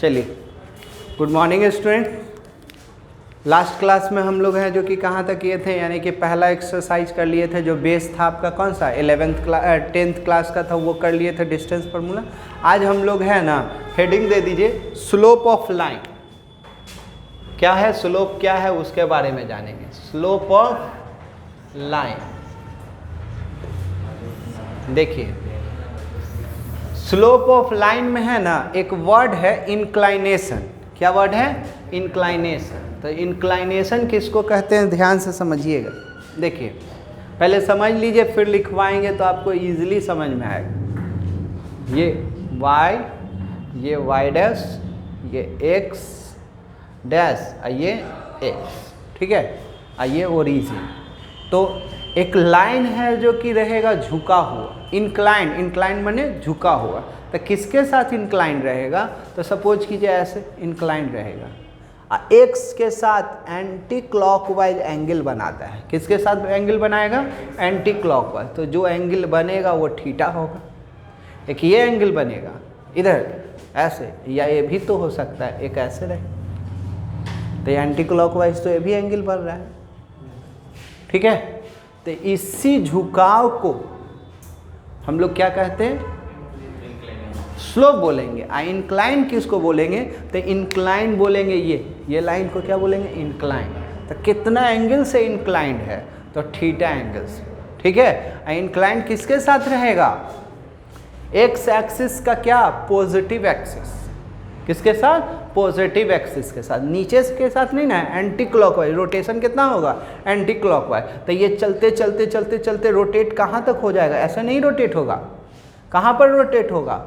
चलिए, good morning student. Last class में हम लोग हैं जो कि कहाँ तक किए थे, यानी कि पहला एक्सरसाइज कर लिए थे जो बेस था आपका कौन सा 10th क्लास का था, वो कर लिए थे डिस्टेंस फार्मूला। आज हम लोग है ना, हेडिंग दे दीजिए स्लोप ऑफ लाइन। क्या है स्लोप, क्या है उसके बारे में जानेंगे। स्लोप ऑफ लाइन, देखिए स्लोप ऑफ लाइन में है ना एक वर्ड है इंक्लाइनेशन। क्या वर्ड है? इंक्लाइनेशन। तो इंक्लाइनेशन किसको कहते हैं, ध्यान से समझिएगा। देखिए पहले समझ लीजिए, फिर लिखवाएंगे तो आपको इजीली समझ में आएगा। ये y, ये y डैश, ये x डैश, ये x, ठीक है। ये ओरिजिन। तो एक लाइन है जो कि रहेगा झुका हुआ, इंक्लाइन। इंक्लाइन माने झुका हुआ। तो किसके साथ इंक्लाइन रहेगा? तो सपोज कीजिए ऐसे इंक्लाइन रहेगा, एक्स के साथ एंटी क्लॉकवाइज एंगल बनाता है। किसके साथ एंगल बनाएगा? Anti clockwise. तो जो एंगल बनेगा वो थीटा होगा। एक ये एंगल बनेगा इधर ऐसे, या ये भी तो हो सकता है एक ऐसे रहे, तो एंटी क्लॉकवाइज तो ये भी एंगल बन रहा है, ठीक है। तो इसी झुकाव को हम लोग क्या कहते हैं? स्लोप बोलेंगे। इंक्लाइन किसको बोलेंगे? तो इंक्लाइन बोलेंगे ये लाइन को क्या बोलेंगे? इंक्लाइन। तो कितना एंगल से इंक्लाइंड है? तो थीटा एंगल से, ठीक है। इंक्लाइन किसके साथ रहेगा? एक्स एक्सिस का क्या? Positive axis. किसके साथ? पॉजिटिव एक्सिस के साथ। नीचे के साथ नहीं ना, एंटी क्लॉकवाइज। रोटेशन कितना होगा? Anti clockwise. तो ये चलते चलते चलते चलते रोटेट कहाँ तक हो जाएगा? ऐसा नहीं रोटेट होगा। कहाँ पर रोटेट होगा?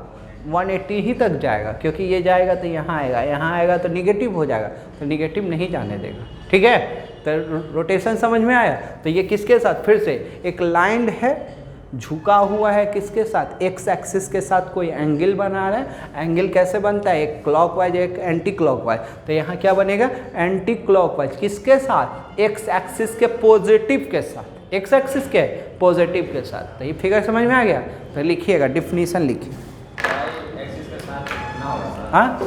180 ही तक जाएगा, क्योंकि ये जाएगा तो यहाँ आएगा, यहाँ आएगा तो निगेटिव हो जाएगा, तो निगेटिव नहीं जाने देगा, ठीक है। तो रोटेशन समझ में आया। तो ये किसके साथ? फिर से एक लाइन है, झुका हुआ है, किसके साथ? एक्स एक्सिस के साथ कोई एंगल बना रहा है। एंगल कैसे बनता है? एक क्लॉकवाइज, एक एंटी क्लॉकवाइज। तो यहाँ क्या बनेगा? Anti clockwise. किसके साथ? एक्स एक्सिस के पॉजिटिव के साथ। एक्स एक्सिस के पॉजिटिव के साथ। तो ये फिगर समझ में आ गया? तो लिखिएगा, डिफिनीशन लिखिए। हाँ,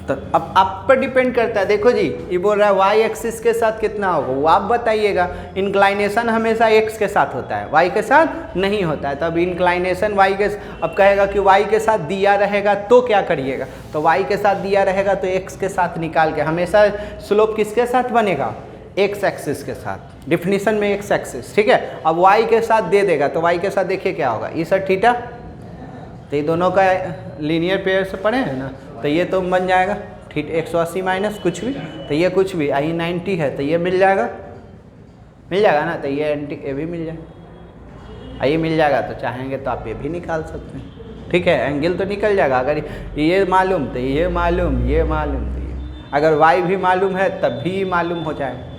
तो अब आप पर डिपेंड करता है। देखो जी, ये बोल रहा है वाई एक्सिस के साथ कितना होगा, वो आप बताइएगा। इंक्लाइनेशन हमेशा एक्स के साथ होता है, वाई के साथ नहीं होता है। तब इंक्लाइनेशन वाई के, अब कहेगा कि वाई के साथ दिया रहेगा तो क्या करिएगा? तो वाई के साथ दिया रहेगा तो एक्स के साथ निकाल के, हमेशा स्लोप किसके साथ बनेगा? एक्स एक्सिस के साथ। डिफिनीशन में एक्स एक्सिस, ठीक है। अब वाई के साथ दे देगा तो वाई के साथ देखिए क्या होगा, ये सर थीटा। तो ये दोनों का लीनियर पेयर से पढ़े हैं ना, तो ये तो बन जाएगा ठीक 180 माइनस कुछ भी, तो ये कुछ भी, आई 90 है तो ये मिल जाएगा ना। तो ये एंटी ये भी मिल जाएगा, ये मिल जाएगा। तो चाहेंगे तो आप ये भी निकाल सकते हैं, ठीक है। एंगल तो निकल जाएगा। अगर ये मालूम तो ये मालूम, ये मालूम तो ये, अगर वाई भी मालूम है तब भी मालूम हो जाएगा।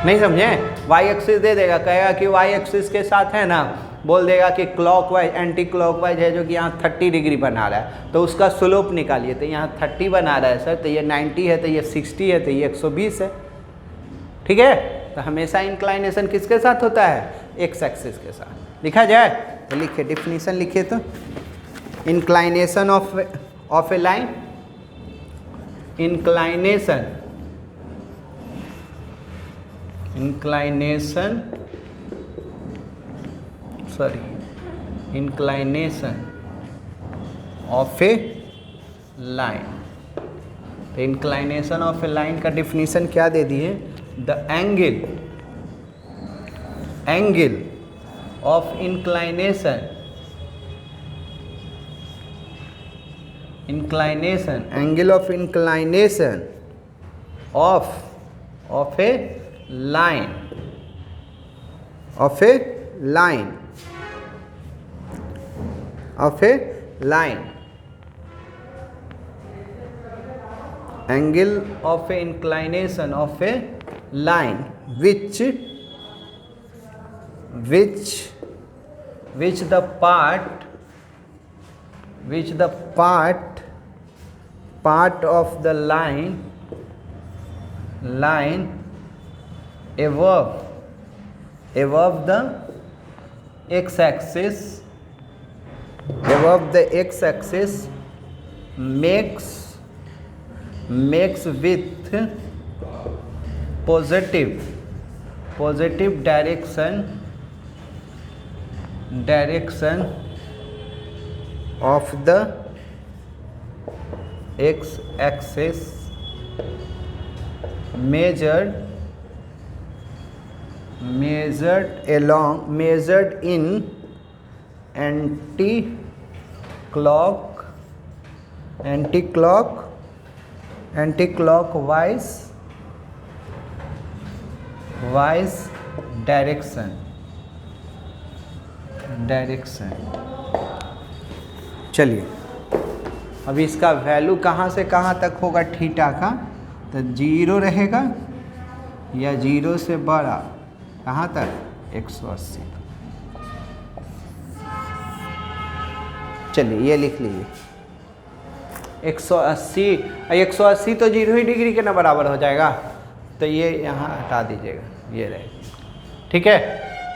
नहीं समझे? वाई एक्सिस दे देगा, कहेगा कि वाई एक्सिस के साथ है ना, बोल देगा कि क्लॉकवाइज एंटी क्लॉकवाइज है जो कि यहाँ 30 डिग्री बना रहा है, तो उसका स्लोप निकालिए। तो यहाँ 30 बना रहा है सर, तो ये 90 है, तो ये 60 है, तो ये 120 है, ठीक है। तो हमेशा इंक्लाइनेशन किसके साथ होता है? एक्स एक्सिस के साथ। लिखा जाए तो लिखिए, डिफिनीशन लिखिए। तो inclination of a line, inclination of a line. तो इंक्लाइनेशन ऑफ ए लाइन का डिफिनीशन क्या दे दिए? The angle of inclination angle of inclination of a line, angle of a inclination of a line which the part of the line above the x-axis makes with positive direction of the x-axis measured in anticlockwise direction। चलिए अब इसका value कहाँ से कहाँ तक होगा theta का, तो 0 रहेगा या 0 से बड़ा, कहाँ तक 180। चलिए ये लिख लीजिए 180 तो 0 ही डिग्री के ना बराबर हो जाएगा, तो ये यहाँ हटा दीजिएगा, ये रहेगा। ठीक है,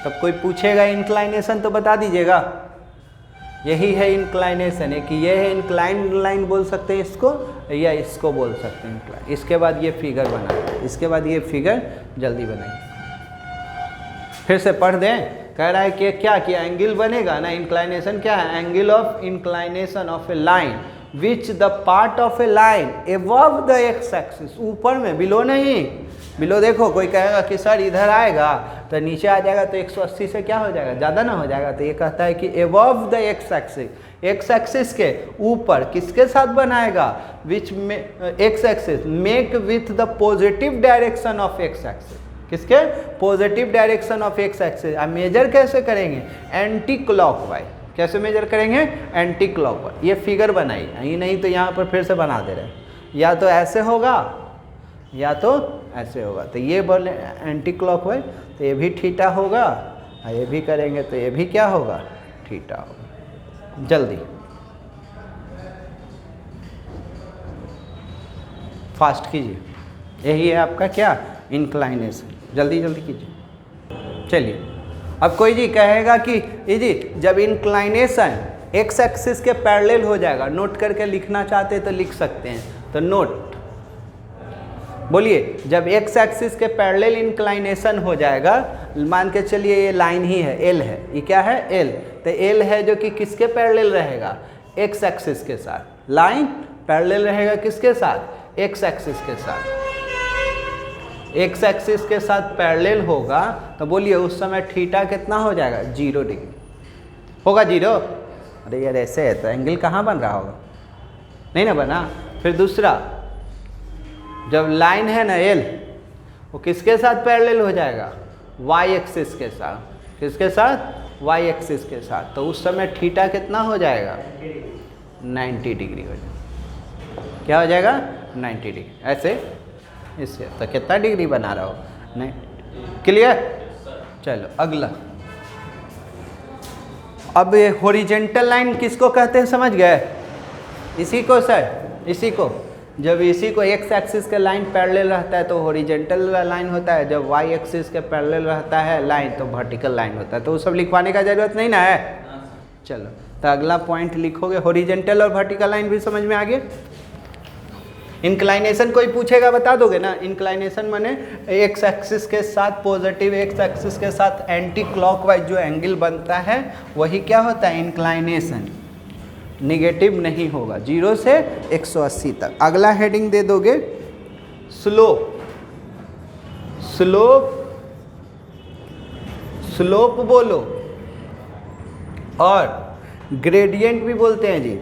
तब कोई पूछेगा इंक्लाइनेशन तो बता दीजिएगा। यही है इंक्लाइनेशन, है कि ये है इंक्लाइन लाइन बोल सकते हैं इसको, या इसको बोल सकते हैं इंक्लाइन। इसके बाद ये फिगर बनाए, इसके बाद ये फिगर जल्दी बनाइए। फिर से पढ़ दें। कह रहा है कि क्या किया, एंगल बनेगा ना। इंक्लाइनेशन क्या है, angle of inclination of a line which the part of a line above the X axis, ऊपर में, बिलो नहीं। बिलो देखो कोई कहेगा कि सर इधर आएगा तो नीचे आ जाएगा तो 180 से क्या हो जाएगा, ज़्यादा ना हो जाएगा। तो ये कहता है कि above the X axis, X axis के ऊपर किसके साथ बनाएगा, विच में X axis make with the positive direction of X axis, किसके positive direction of X axis. अब मेजर कैसे करेंगे, एंटी क्लॉकवाइज। कैसे मेजर करेंगे, एंटी क्लॉकवाइज। ये फिगर बनाइए, यही नहीं तो यहाँ पर फिर से बना दे रहे हैं, या तो ऐसे होगा या तो ऐसे होगा। तो ये बोले एंटी क्लॉकवाइज, तो ये भी थीटा होगा, और ये भी करेंगे तो ये भी क्या होगा, थीटा होगा। जल्दी फास्ट कीजिए, यही है आपका क्या, इंक्लाइनेशन। जल्दी जल्दी कीजिए। चलिए अब कोई जी कहेगा कि ये जी जब इंक्लाइनेशन एक्स एक्सिस के पैरेलल हो जाएगा, नोट करके लिखना चाहते हैं तो लिख सकते हैं। तो नोट बोलिए, जब एक्स एक्सिस के पैरेलल इंक्लाइनेशन हो जाएगा, मान के चलिए ये लाइन ही है, एल है, ये क्या है, एल। तो एल है जो कि किसके पैरेलल रहेगा, एक्स एक्सिस के साथ। लाइन पैरेलल रहेगा किसके साथ, एक्स एक्सिस के साथ। एक्स एक्सिस के साथ पैरेलल होगा तो बोलिए उस समय थीटा कितना हो जाएगा, 0 डिग्री होगा। 0, अरे यार ऐसे है तो एंगल कहाँ बन रहा होगा, नहीं ना बना। फिर दूसरा, जब लाइन है ना एल, वो किसके साथ पैरेलल हो जाएगा, वाई एक्सिस के साथ। किसके साथ, वाई एक्सिस के साथ। तो उस समय थीटा कितना हो जाएगा, 90 डिग्री हो जाएगा। क्या हो जाएगा, 90 डिग्री। ऐसे इससे तो कितना डिग्री बना रहा हो, नहीं। क्लियर। चलो अगला। अब ये हॉरिजेंटल लाइन किसको कहते हैं, समझ गए, इसी को सर, इसी को। जब इसी को एक्स एक्सिस के लाइन पैरेलल रहता है तो हॉरिजेंटल लाइन होता है, जब वाई एक्सिस के पैरेलल रहता है लाइन तो वर्टिकल लाइन होता है। तो वो सब लिखवाने का जरूरत नहीं ना है। चलो तो अगला पॉइंट लिखोगे, हॉरिजेंटल और वर्टिकल लाइन भी समझ में आ गए। इंक्लाइनेशन कोई पूछेगा बता दोगे ना। इंक्लाइनेशन माने एक्स एक्सिस के साथ पॉजिटिव, एक्स एक्सिस के साथ एंटी क्लॉकवाइज जो एंगल बनता है वही क्या होता है, इंक्लाइनेशन। निगेटिव नहीं होगा, 0 से 180 तक। अगला हेडिंग दे दोगे, स्लोप। स्लोप, स्लोप बोलो, और ग्रेडियंट भी बोलते हैं जी,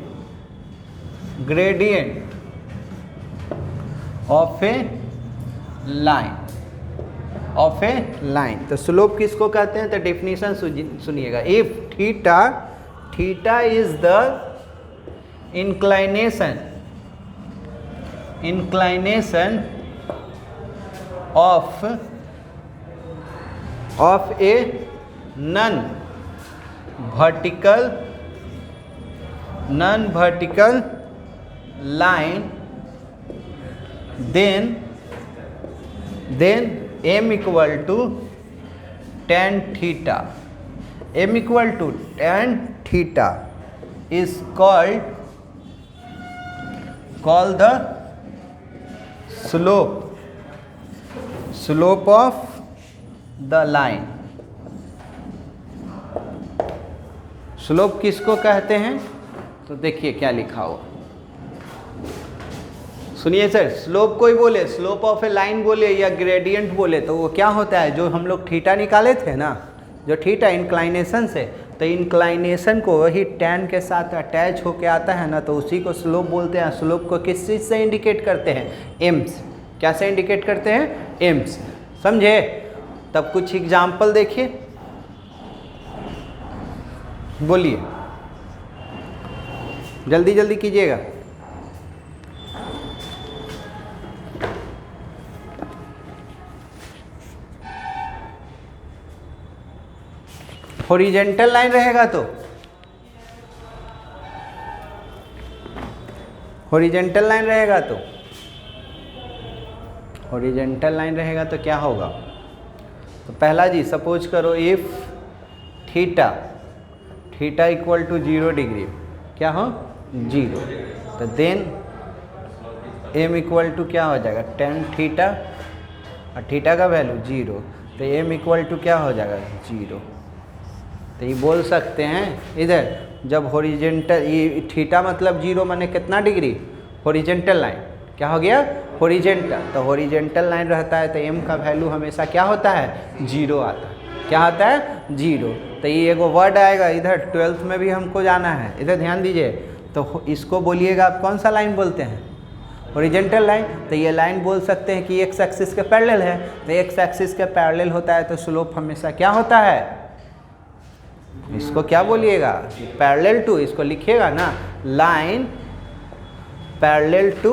gradient of a line, of a line. तो स्लोप किसको कहते हैं, तो डेफिनेशन सुनिएगा। If theta, theta is the inclination of a non-vertical line, then m equal to tan theta. m equal to tan theta is called call the slope of the line. Slope किसको कहते हैं? तो देखिए क्या लिखा हुआ, सुनिए सर, स्लोप कोई बोले, स्लोप ऑफ ए लाइन बोले या ग्रेडियंट बोले तो वो क्या होता है? जो हम लोग थीटा निकाले थे ना, जो थीटा इंक्लाइनेशन से, तो इंक्लाइनेशन को वही टैन के साथ अटैच होके आता है ना, तो उसी को स्लोप बोलते हैं। स्लोप को किस चीज़ से इंडिकेट करते हैं? एम्स। क्या से इंडिकेट करते हैं? एम्स। समझे? तब कुछ एग्जाम्पल देखिए, बोलिए, जल्दी जल्दी कीजिएगा। हॉरिजेंटल लाइन रहेगा तो हॉरिजेंटल लाइन रहेगा तो क्या होगा? तो पहला जी, सपोज करो if theta equal to 0 degree, क्या हो? 0, तो देन एम इक्वल टू क्या हो जाएगा? tan थीटा, और थीटा का वैल्यू 0, तो एम इक्वल टू क्या हो जाएगा? 0। तो ये बोल सकते हैं इधर, जब हॉरिजेंटल, ये थीटा मतलब 0 माने कितना डिग्री? हॉरिजेंटल लाइन, क्या हो गया? हॉरिजेंटल। तो हॉरिजेंटल लाइन रहता है तो एम का वैल्यू हमेशा क्या होता है? 0 आता है। क्या आता है? 0। तो ये एगो वर्ड आएगा इधर, 12th में भी हमको जाना है, इधर ध्यान दीजिए। तो इसको बोलिएगा आप, कौन सा लाइन बोलते हैं? Horizontal line. तो ये लाइन बोल सकते हैं कि एक्स एक्सिस के पैरेलल है, तो एक्स एक्सिस के पैरेलल होता है तो स्लोप हमेशा क्या होता है? इसको क्या बोलिएगा? पैरेलल टू, इसको लिखिएगा ना, line parallel to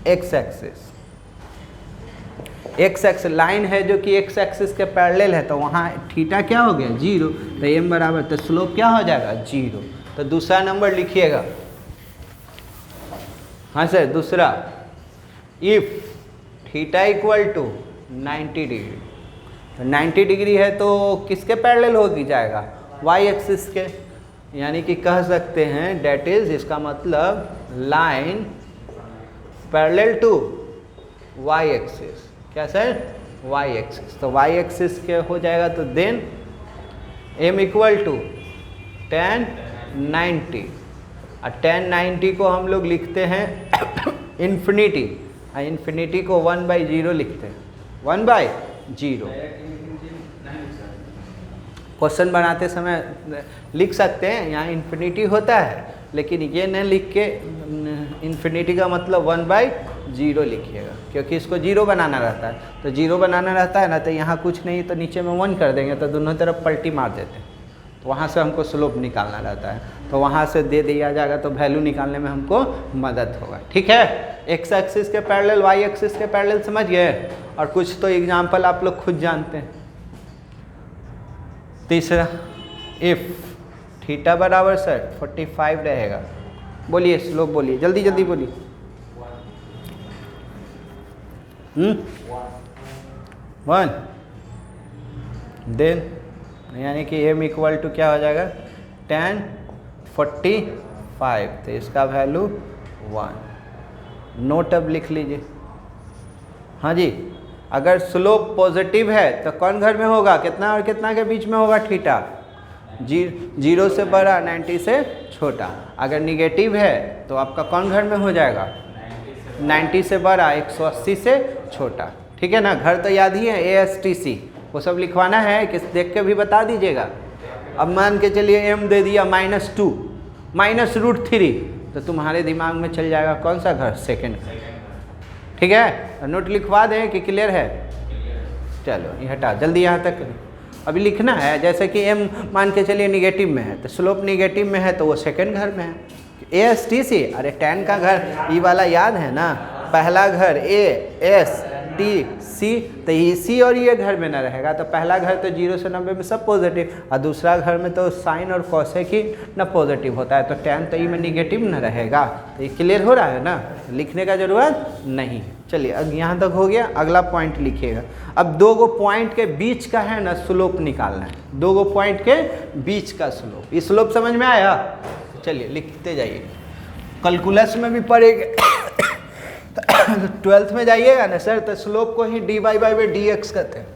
X axis. X axis line है जो कि एक्स एक्सिस के पैरेलल है, तो वहाँ थीटा क्या हो गया? 0, तो एम बराबर, तो स्लोप क्या हो जाएगा? 0। तो दूसरा नंबर लिखिएगा। हाँ सर, दूसरा, if theta equal to 90 degree, तो 90 डिग्री है तो किसके पैरेलल होगी जाएगा? वाई एक्सिस के। यानी कि कह सकते हैं डेट इज, इसका मतलब line parallel to Y axis. क्या सर? Y axis. तो वाई एक्सिस के हो जाएगा, तो then M equal to tan 90, और tan 90 को हम लोग लिखते हैं इन्फिनिटी, और इन्फिनिटी को 1/0 लिखते हैं, 1/0। क्वेश्चन बनाते समय लिख सकते हैं, यहाँ इन्फिनिटी होता है, लेकिन ये न लिख के इन्फिनिटी का मतलब 1/0 लिखिएगा, क्योंकि इसको 0 बनाना रहता है। तो 0 बनाना रहता है ना, तो यहाँ कुछ नहीं तो नीचे में 1 कर देंगे, तो दोनों तरफ पलटी मार देते हैं। तो वहाँ से हमको स्लोप निकालना रहता है, तो वहाँ से दे दिया जाएगा, तो वैल्यू निकालने में हमको मदद होगा। ठीक है? एक्स एक्सिस के पैरेलल, वाई एक्सिस के पैरेलल, समझ गए? और कुछ तो एग्जाम्पल आप लोग खुद जानते हैं। तीसरा, इफ थीटा बराबर सर 45 रहेगा, बोलिए स्लोप, बोलिए जल्दी जल्दी बोलिए। 1, देन यानी कि एम इक्वल टू क्या हो जाएगा? tan 45, तो इसका वैल्यू 1। नोट अब लिख लीजिए। हाँ जी, अगर स्लोप पॉजिटिव है तो कौन घर में होगा? कितना और कितना के बीच में होगा? थीटा 0 से बड़ा, 90 से छोटा। अगर निगेटिव है तो आपका कौन घर में हो जाएगा? 90 से बड़ा, 180 से छोटा। ठीक है ना? घर तो याद ही है, ASTC वो सब लिखवाना है, किस देख के भी बता दीजिएगा। अब मान के चलिए m दे दिया -2 -√3, तो तुम्हारे दिमाग में चल जाएगा कौन सा घर? सेकंड घर। ठीक है? नोट लिखवा दें कि क्लियर है? चलो ये हटा, जल्दी यहाँ तक अभी लिखना है। जैसे कि m मान के चलिए निगेटिव में है, तो स्लोप निगेटिव में है तो वो सेकंड घर में है। ASTC, अरे tan का घर ये वाला याद है ना? पहला घर ASTC, तो ये C और ये घर में ना रहेगा, तो पहला घर तो 0 से 90 में सब पॉजिटिव, और दूसरा घर में तो साइन और कॉसेक ही ना पॉजिटिव होता है, तो tan तो ये में निगेटिव ना रहेगा। तो ये क्लियर हो रहा है ना? लिखने का जरूरत नहीं। चलिए अब यहाँ तक हो गया, अगला पॉइंट लिखिएगा। अब 2 पॉइंट के बीच का है ना स्लोप निकालना है, 2 पॉइंट के बीच का स्लोप। ये स्लोप समझ में आया? चलिए लिखते जाइए। कैलकुलस में भी पढ़ेंगे। 12th में जाइएगा ना सर, तो स्लोप को ही dy बाई dx कहते हैं।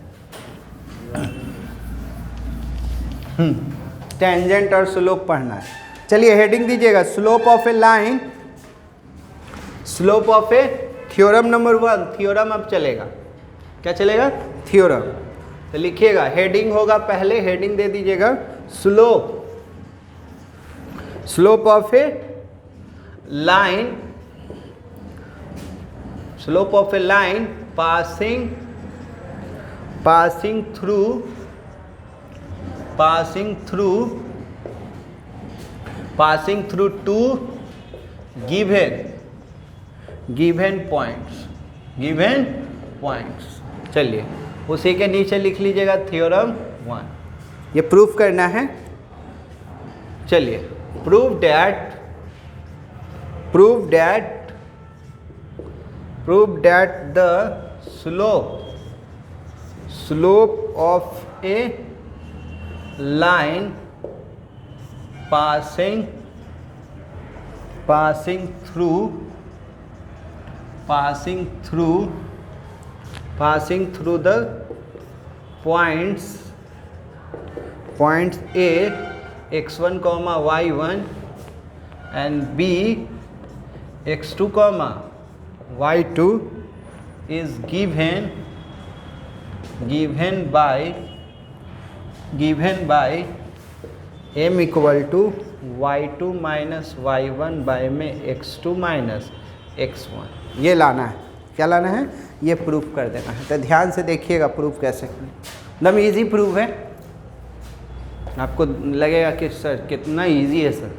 टेंजेंट और स्लोप पढ़ना है। चलिए हेडिंग दीजिएगा, slope of a line, slope of A theorem number 1। Theorem अब चलेगा, क्या चलेगा? थ्योरम। तो लिखिएगा, हेडिंग होगा पहले, हेडिंग दे दीजिएगा slope, slope of a line, slope of a line passing through two given points. चलिए उसी के नीचे लिख लीजिएगा थ्योरम 1, ये प्रूफ करना है। चलिए prove that the slope of a line passing through the points A x1, y1 and B x2, y2 is given by m equal to y2 minus y1 by में x2 minus x1। ये लाना है, क्या लाना है? ये proof कर देना है। तो ध्यान से देखिएगा प्रूफ कैसे करें, एकदम इजी प्रूफ है। आपको लगेगा कि सर कितना इजी है सर,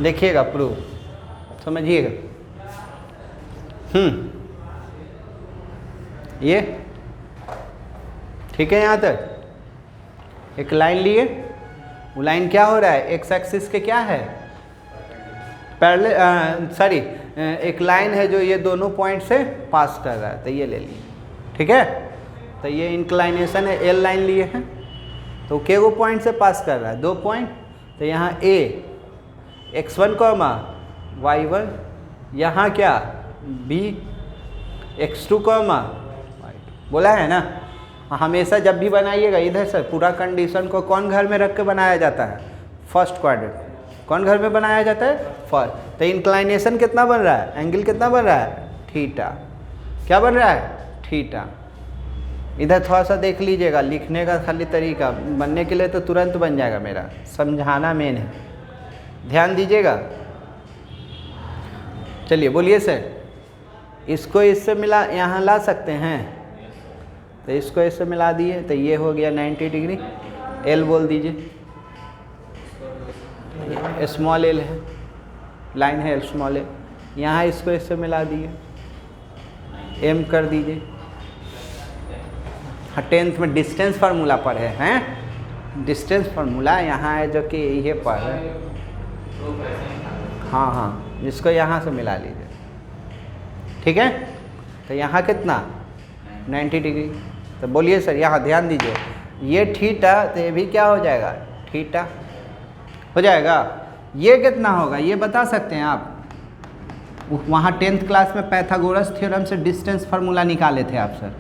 देखिएगा प्रूफ, समझिएगा। ये ठीक है। यहाँ तक एक लाइन लिए, वो लाइन क्या हो रहा है? एक्स एक्सिस के क्या है? पैरेलल, एक लाइन है जो ये दोनों पॉइंट से पास कर रहा है, तो ये ले लिए, ठीक है। तो ये इंक्लाइनेशन है, एल लाइन लिए हैं, तो के वो पॉइंट से पास कर रहा है? 2 पॉइंट। तो यहाँ ए x1, y1, यहाँ क्या b x2, बोला है ना। हमेशा जब भी बनाइएगा इधर से पूरा कंडीशन को कौन घर में रख के बनाया जाता है? First quadrant. कौन घर में बनाया जाता है? फर्स्ट। तो इंक्लाइनेशन कितना बन रहा है? एंगल कितना बन रहा है? थीटा। क्या बन रहा है? थीटा। इधर थोड़ा सा देख लीजिएगा, लिखने का खाली तरीका, बनने के लिए तो तुरंत बन जाएगा, मेरा समझाना मेन है, ध्यान दीजिएगा। चलिए बोलिए सर, इसको इससे मिला, यहाँ ला सकते हैं, तो इसको इससे मिला दिए, तो ये हो गया 90 डिग्री। एल बोल दीजिए, स्मॉल एल है, लाइन है स्मॉल एल। यहाँ इसको इससे मिला दिए, एम कर दीजिए। हाँ, 10th में डिस्टेंस फार्मूला पढ़े हैं, डिस्टेंस फार्मूला यहाँ है जो कि ये पढ़ रहे हैं। हाँ, इसको यहाँ से मिला लीजिए, ठीक है। तो यहाँ कितना? 90 डिग्री। तो बोलिए सर, यहाँ ध्यान दीजिए, ये थीटा, तो ये भी क्या हो जाएगा? थीटा हो जाएगा। ये कितना होगा ये बता सकते हैं आप? वहाँ 10th क्लास में पाइथागोरस थ्योरम से डिस्टेंस फार्मूला निकाले थे आप सर।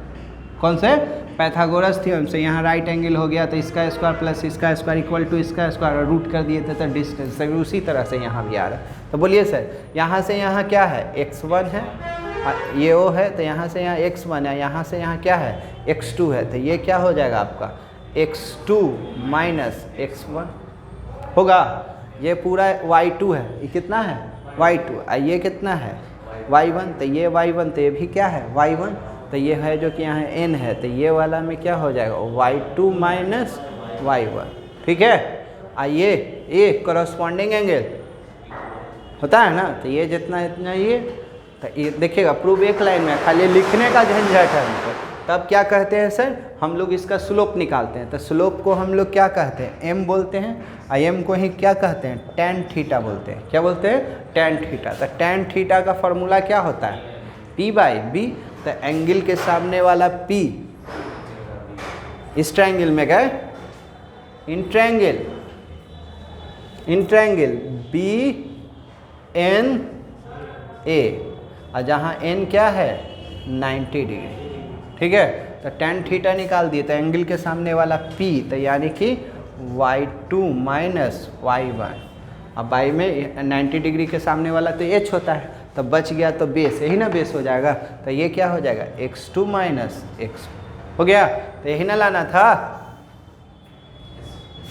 कौन से? पाइथागोरस थ्योरम से। यहाँ राइट एंगल हो गया तो इसका स्क्वायर प्लस इसका स्क्वायर इक्वल टू इसका स्क्वायर, रूट कर दिए थे तो डिस्टेंस। सभी उसी तरह से यहाँ भी आ रहा है। तो बोलिए सर, यहाँ से यहाँ क्या है? x1 है, ये ओ है, तो यहाँ से यहाँ x1 है, यहाँ से यहाँ क्या है? x2 है। तो ये क्या हो जाएगा आपका? x2 माइनस x1 होगा। ये पूरा y2 है, ये कितना है? y2। ये कितना है? y1। तो ये y1, तो ये भी क्या है? y1। तो ये है जो कि यहाँ n है, तो ये वाला में क्या हो जाएगा? y2 माइनस y1, ठीक है। आइए, ये करस्पॉन्डिंग एंगल होता है ना, तो ये जितना इतना ये, तो ये देखिएगा प्रूफ एक लाइन में, खाली लिखने का झंझट है हमको। तब क्या कहते हैं सर? हम लोग इसका स्लोप निकालते हैं। तो स्लोप को हम लोग क्या कहते हैं? m बोलते हैं। और m को ही क्या कहते हैं? tan थीटा बोलते हैं। क्या बोलते हैं? tan theta. तो tan थीटा का फॉर्मूला क्या होता है? p by B. तो एंगल के सामने वाला p इस ट्रायंगल में गए, in triangle b N A, और जहाँ एन क्या है 90 डिग्री, ठीक है। तो tan थीटा निकाल दिए, तो एंगल के सामने वाला P, तो यानी कि y2 माइनस y1, अब y में 90 डिग्री के सामने वाला तो h होता है, तो बच गया तो बेस, यही ना बेस हो जाएगा, तो ये क्या हो जाएगा x2 माइनस x हो गया, तो यही ना लाना था।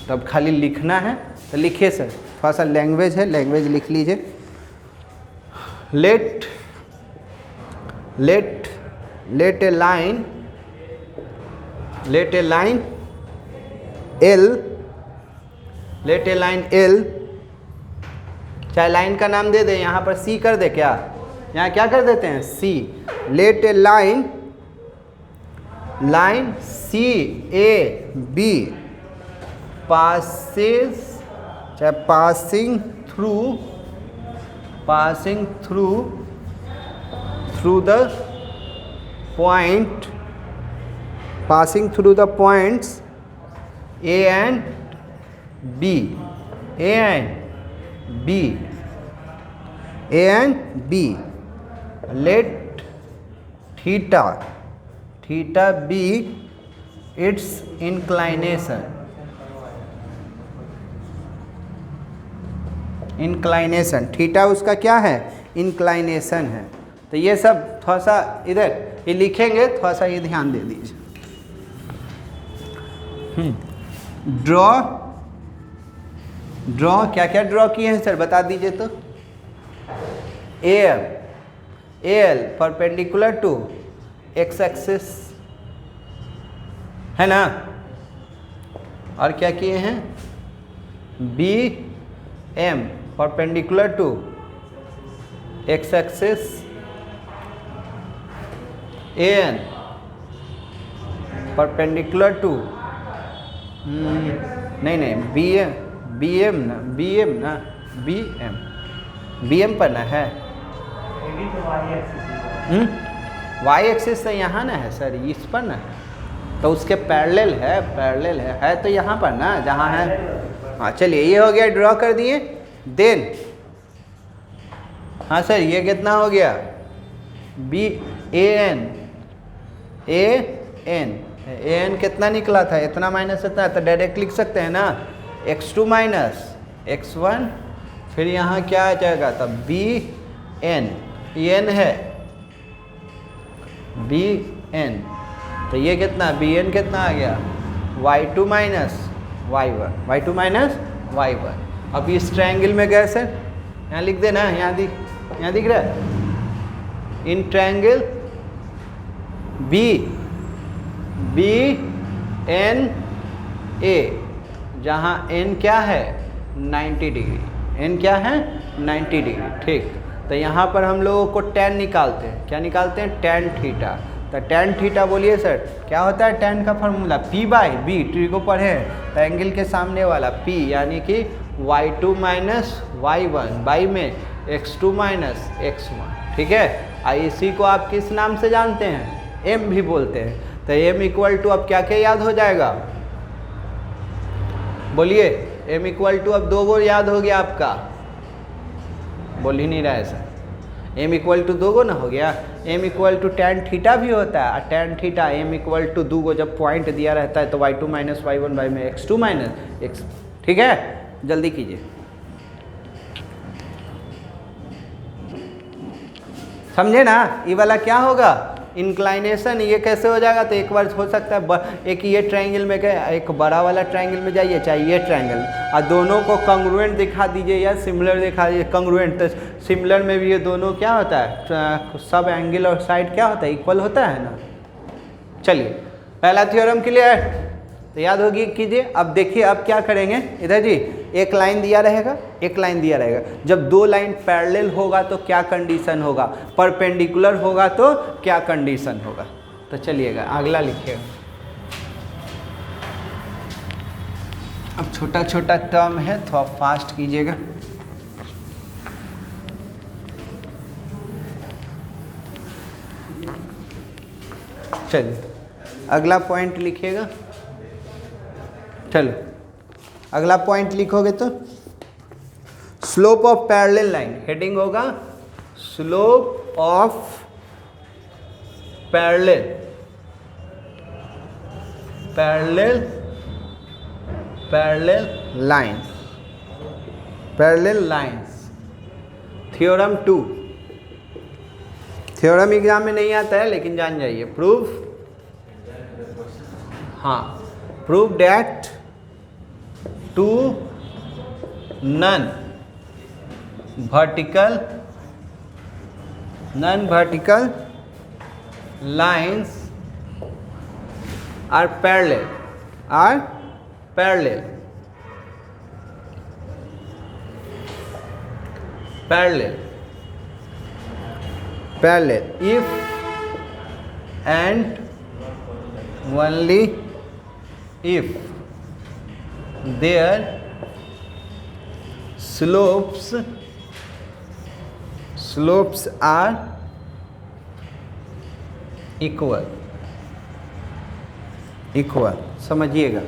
तब खाली लिखना है, तो लिखिए सर, थोड़ा सा लैंग्वेज है, लैंग्वेज लिख लीजिए। लेट ए लाइन L, चाहे लाइन का नाम दे दे, यहाँ पर C कर दे, क्या यहाँ क्या कर देते हैं C। Let a line CAB passing through the points A and B, let theta be its inclination, theta उसका क्या है इंक्लाइनेशन है। तो ये सब थोड़ा सा इधर ये लिखेंगे, थोड़ा सा ये ध्यान दे दीजिए। ड्रॉ क्या क्या ड्रॉ किए हैं सर बता दीजिए तो। AL perpendicular to x axis है ना, और क्या किए हैं BM perpendicular to x axis, AN perpendicular to नहीं BM पर ना है, y एक्सिस तो यहाँ ना है सर, इस पर ना, तो उसके पैरेलल है तो यहाँ पर ना जहाँ है। हाँ चलिए ये हो गया, ड्रॉ कर दिए। देन हाँ सर ये कितना हो गया AN कितना निकला था, इतना माइनस इतना, तो डायरेक्ट लिख सकते हैं ना x2 माइनस x1, फिर यहाँ क्या आ जाएगा तब BN, EN है BN, तो ये कितना BN कितना आ गया y2 माइनस y1। अब इस ट्रायंगल में गए सर, यहाँ लिख देना, यहाँ दिख रहा है इन ट्रायंगल BNA, जहाँ n क्या है 90 डिग्री, n क्या है 90 डिग्री, ठीक। तो यहाँ पर हम लोगों को tan निकालते हैं, क्या निकालते हैं tan थीटा। तो tan थीटा बोलिए सर क्या होता है, tan का फॉर्मूला P/B, ट्री को पढ़े तो एंगल के सामने वाला P, यानी कि y2 माइनस y1 बाई में x2 माइनस x1, ठीक है। इसी को आप किस नाम से जानते हैं, m भी बोलते हैं। तो m इक्वल टू अब क्या क्या याद हो जाएगा, बोलिए m इक्वल टू अब 2 गो याद हो गया आपका, बोल ही नहीं रहा है सर। m इक्वल टू 2 गो ना हो गया, m equal to tan theta भी होता है, और tan theta m equal to 2 गो जब पॉइंट दिया रहता है तो y2 माइनस y1 बाई में x2 माइनस x, ठीक है। जल्दी कीजिए, समझे ना। ये वाला क्या होगा इंक्लाइनेशन, ये कैसे हो जाएगा, तो एक बार हो सकता है एक ये ट्रायंगल में गए, एक बड़ा वाला ट्रायंगल में जाइए, चाहे ये ट्रायंगल, और दोनों को कंग्रुएंट दिखा दीजिए या सिमिलर दिखा दीजिए। कंग्रुएंट तो सिमिलर में भी ये दोनों क्या होता है, सब एंगल और साइड क्या होता है इक्वल होता है ना। चलिए पहला थ्योरम क्लियर, तो याद होगी कीजिए। अब देखिए अब क्या करेंगे, इधर जी एक लाइन दिया रहेगा, जब 2 लाइन पैरेलल होगा तो क्या कंडीशन होगा, परपेंडिकुलर होगा तो क्या कंडीशन होगा। तो चलिएगा अगला लिखिएगा। अब छोटा छोटा टर्म है, थोड़ा फास्ट कीजिएगा। चलिए अगला पॉइंट लिखिएगा। चलो अगला पॉइंट लिखोगे तो slope of parallel line, heading होगा slope of parallel lines, theorem 2। Theorem exam में नहीं आता है लेकिन जान जाइए। Prove that two non vertical lines are parallel if and only if their slopes are equal. समझिएगा,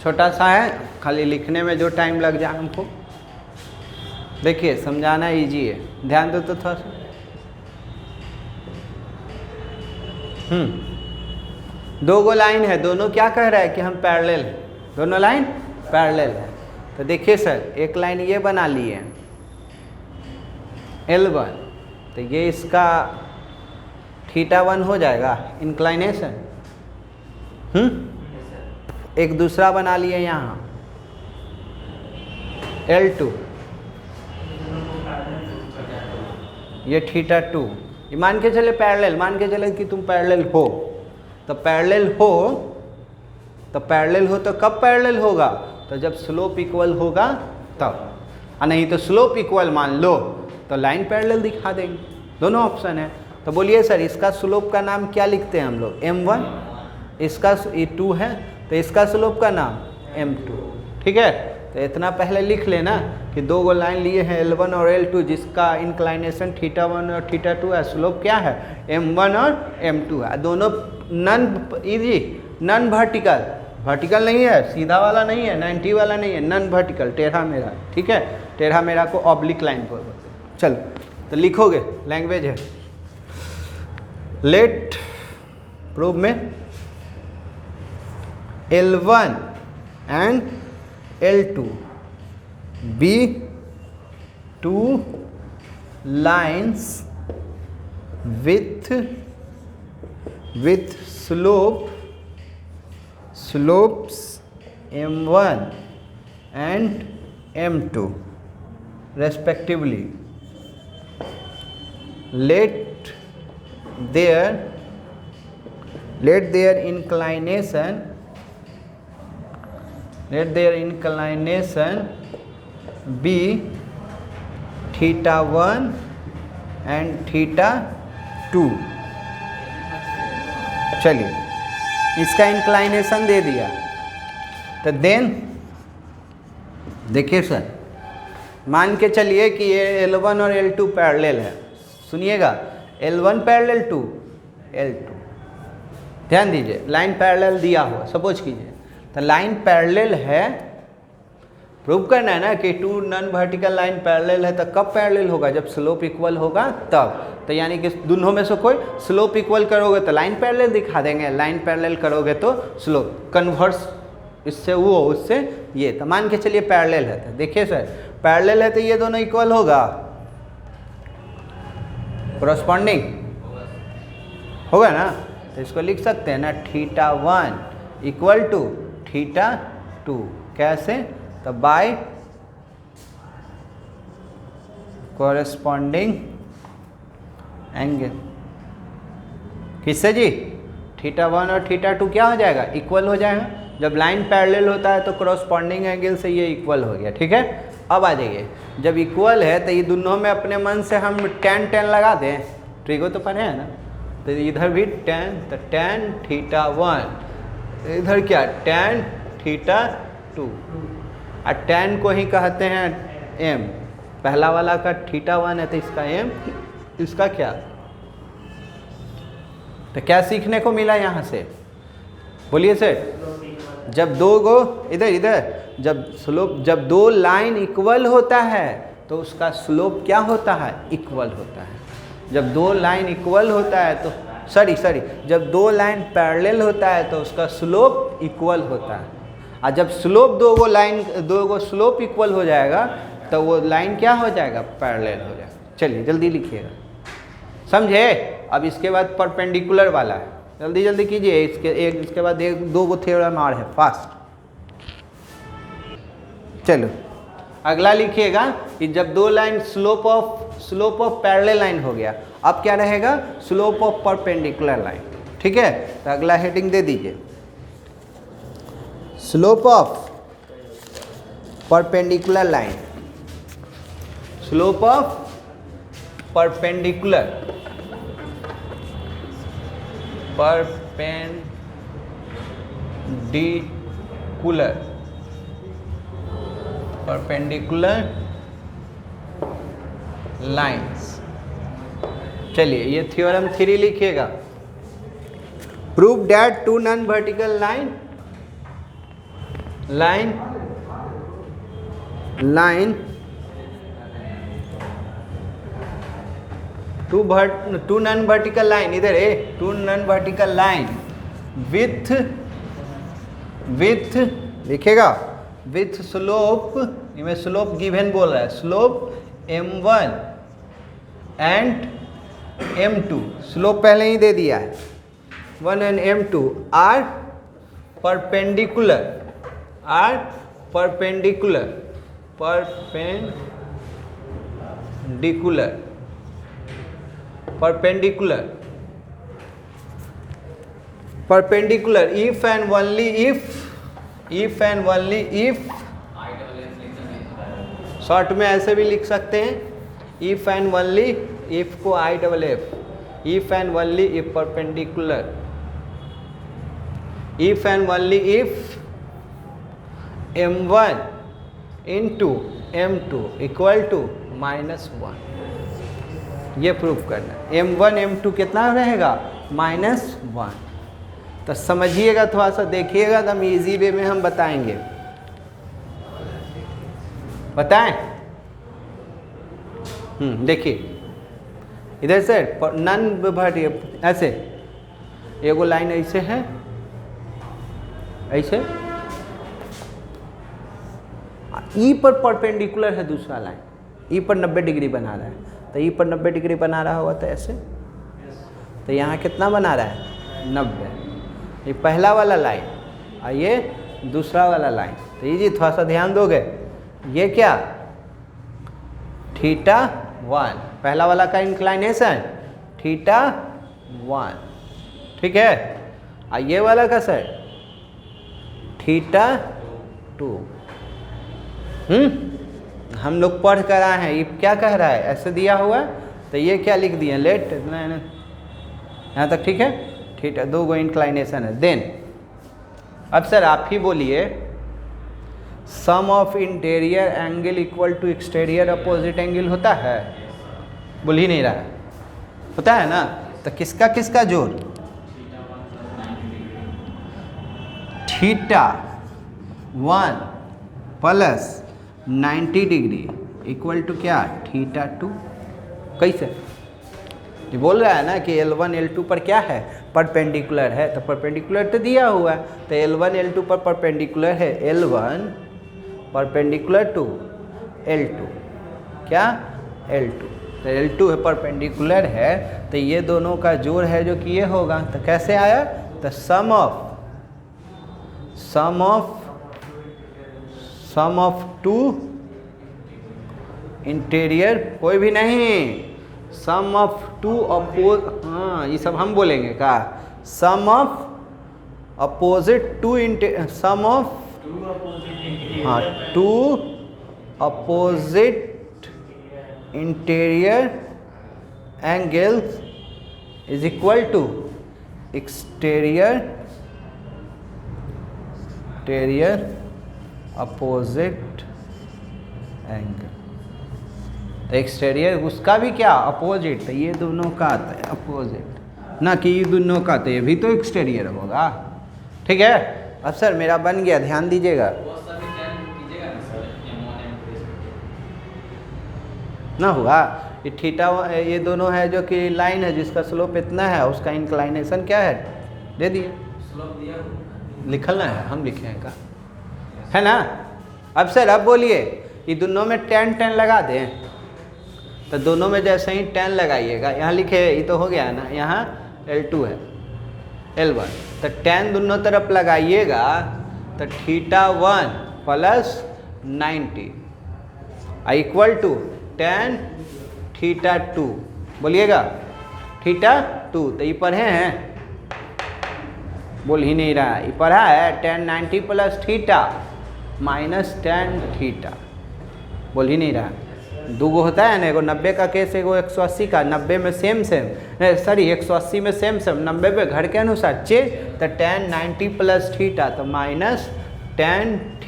छोटा सा है, खाली लिखने में जो टाइम लग जाए हमको, देखिए समझाना इजी है, ध्यान दो तो थोड़ा सा। दो गो लाइन है, दोनों क्या कह रहा है कि हम पैरेलल है, दोनों लाइन पैरेलल है। तो देखिए सर, एक लाइन ये बना लिए L1, तो ये इसका θ1 हो जाएगा इंक्लाइनेशन। एक दूसरा बना लिए यहाँ L2, ये θ2। ये मान के चले पैरेलल, मान के चले कि तुम पैरेलल हो, तो पैरेलल हो तो कब पैरेलल होगा? तो जब स्लोप इक्वल होगा तब, और नहीं तो स्लोप इक्वल मान लो तो लाइन पैरेलल दिखा देंगे। दोनों ऑप्शन है। तो बोलिए सर, इसका स्लोप का नाम क्या लिखते हैं हम लोग? m1, इसका ये 2 है तो इसका स्लोप का नाम m2। ठीक है, तो इतना पहले लिख लेना कि दो गो लाइन लिए हैं L1 और L2, जिसका इंक्लाइनेशन θ1 और θ2 है, स्लोप क्या है? m1 और m2 है। दोनों नन वर्टिकल नहीं है, सीधा वाला नहीं है, 90 वाला नहीं है, नन वर्टिकल, टेढ़ा मेढ़ा। ठीक है, टेढ़ा मेढ़ा को ऑब्लिक लाइन बोलते हैं। चलो तो लिखोगे, लैंग्वेज है। लेट प्रूव में L1 and L2 be two lines with slopes m1 and m2 respectively. Let their inclination be θ1 and θ2। चलिए, इसका इंक्लाइनेशन दे दिया, तो देन देखिए सर, मान के चलिए कि ये L1 और L2 पैरेलल है। सुनिएगा, L1 पैरेलल टू L2, ध्यान दीजिए, लाइन पैरेलल दिया हुआ, सपोज कीजिए, तो लाइन पैरेलल है, प्रूव करना है ना कि two non vertical line parallel है। तो कब पैरेलल होगा? जब स्लोप इक्वल होगा तब। तो यानी कि दोनों में से कोई स्लोप इक्वल करोगे तो लाइन पैरेलल दिखा देंगे, लाइन पैरेलल करोगे तो स्लोप कन्वर्स, इससे वो उससे ये। तो मान के चलिए पैरेलल है, तो देखिए सर, पैरेलल है तो ये दोनों इक्वल होगा, कॉरस्पॉन्डिंग होगा ना। तो इसको लिख सकते हैं ना, θ1 इक्वल टू θ2। कैसे? तो बाय कॉरस्पॉन्डिंग एंगल। किससे जी? θ1 और θ2 क्या हो जाएगा? इक्वल हो जाएगा। जब लाइन पैरेलल होता है तो कॉरस्पॉन्डिंग एंगल से ये इक्वल हो गया। ठीक है, अब आ जाइए, जब इक्वल है तो ये दोनों में अपने मन से हम tan लगा दें, ट्रिगो तो पढ़े हैं ना, तो इधर भी tan, तो tan θ1, इधर क्या tan θ2, और tan को ही कहते हैं m, पहला वाला का θ1 है तो इसका m, इसका क्या। तो क्या सीखने को मिला यहाँ से? बोलिए सर, जब दो गो इधर जब स्लोप, जब दो लाइन इक्वल होता है तो उसका स्लोप क्या होता है, इक्वल होता है। जब दो लाइन इक्वल होता है तो जब दो लाइन पैरेलल होता है तो उसका स्लोप इक्वल होता है। और जब स्लोप दो गो स्लोप इक्वल हो जाएगा तो वो लाइन क्या हो जाएगा, पैरेलल हो जाएगा। चलिए जल्दी लिखिएगा, समझे। अब इसके बाद परपेंडिकुलर वाला है, जल्दी जल्दी कीजिए। इसके बाद दो गो थ्योरम और है, फास्ट। चलो अगला लिखिएगा कि जब दो line slope of parallel line हो गया, अब क्या रहेगा, स्लोप ऑफ परपेंडिकुलर लाइन। ठीक है, तो अगला हेडिंग दे दीजिए, slope of perpendicular line. Slope of perpendicular lines. चलिए ये थ्योरम 3 लिखिएगा। Prove that two non vertical line two non vertical line, इधर है, two non vertical line with लिखेगा, विथ स्लोप, इनमें स्लोप गिवन बोल रहा है, slope m1 and m2, slope पहले ही दे दिया है, 1 and m2 are perpendicular if and only if short में ऐसे भी लिख सकते हैं, if and only if को IFF, if and only if perpendicular, if and only if m1 into m2 equal to -1, ये प्रूफ करना है। m1 m2 कितना रहेगा, -1। तो समझिएगा, थोड़ा सा देखिएगा, तो हम इजी वे में हम बताएंगे। बताएं, देखिए इधर से नन वर्टिकल, ऐसे एगो लाइन ऐसे है, ऐसे ई पर परपेंडिकुलर है दूसरा लाइन, ई पर 90 डिग्री बना रहा है, तो ई पर 90 डिग्री बना रहा होगा तो ऐसे, तो यहाँ कितना बना रहा है, 90। ये पहला वाला लाइन और ये दूसरा वाला लाइन, तो ये जी थोड़ा सा ध्यान दोगे, ये क्या, θ1 पहला वाला का इंक्लाइनेशन θ1, ठीक है। और ये वाला का सर θ2। हम लोग पढ़ कर आए हैं, ये क्या कह रहा है, ऐसे दिया हुआ है, तो ये क्या लिख दिए, लेट, यहाँ तक ठीक है, ठीक है, दो गो इंक्लाइनेशन है। देन अब सर आप ही बोलिए, sum of interior angle equal to exterior opposite angle होता है, बोल ही नहीं रहा है, होता है ना। तो किसका किसका जोड़, θ1 प्लस 90 डिग्री इक्वल टू क्या, θ2। कैसे, ये बोल रहा है ना कि L1 L2 पर क्या है, परपेंडिकुलर है, तो परपेंडिकुलर तो दिया हुआ है, तो L1 L2 पर परपेंडिकुलर है, L1 परपेंडिकुलर टू L2, क्या, L2, तो L2 है परपेंडिकुलर है, तो ये दोनों का जोड़ है जो कि ये होगा। तो कैसे आया, तो सम ऑफ टू इंटीरियर, कोई भी नहीं, सम ऑफ टू अपोज, हाँ ये सब हम बोलेंगे का, sum of opposite to sum of, हाँ, two opposite interior angles is equal to exterior opposite angle. तो एक्सटीरियर उसका भी क्या, अपोजिट, तो ये दोनों का आता है अपोजिट, ना कि ये दोनों का, तो ये भी तो एक्सटीरियर होगा, ठीक है। अब सर मेरा बन गया, ध्यान दीजिएगा। ना हुआ। ये थीटा ये दोनों है जो कि लाइन है जिसका स्लोप इतना है, उसका इंक्लाइनेशन क्या है दे दिए, लिखना है, हम लिखे हैं का है ना। अब सर अब बोलिए ये दोनों में tan लगा दें, तो दोनों में जैसे ही tan लगाइएगा, यहाँ लिखे ये तो हो गया ना, यहाँ L2 है L1, तो tan दोनों तरफ लगाइएगा तो θ1 प्लस 90 इक्वल टू tan θ2, बोलिएगा θ2, तो ये पढ़े हैं, बोल ही नहीं रहा है, ये पढ़ा है tan 90 plus theta minus tan θ, बोल ही नहीं रहा। दो गो होता है ना, एगो 90 का केस, एगो 180 का, 90 में सेम सॉरी 180 में सेम 90 पे घर के अनुसार चेंज, तो tan 90 प्लस थीटा तो minus tan θ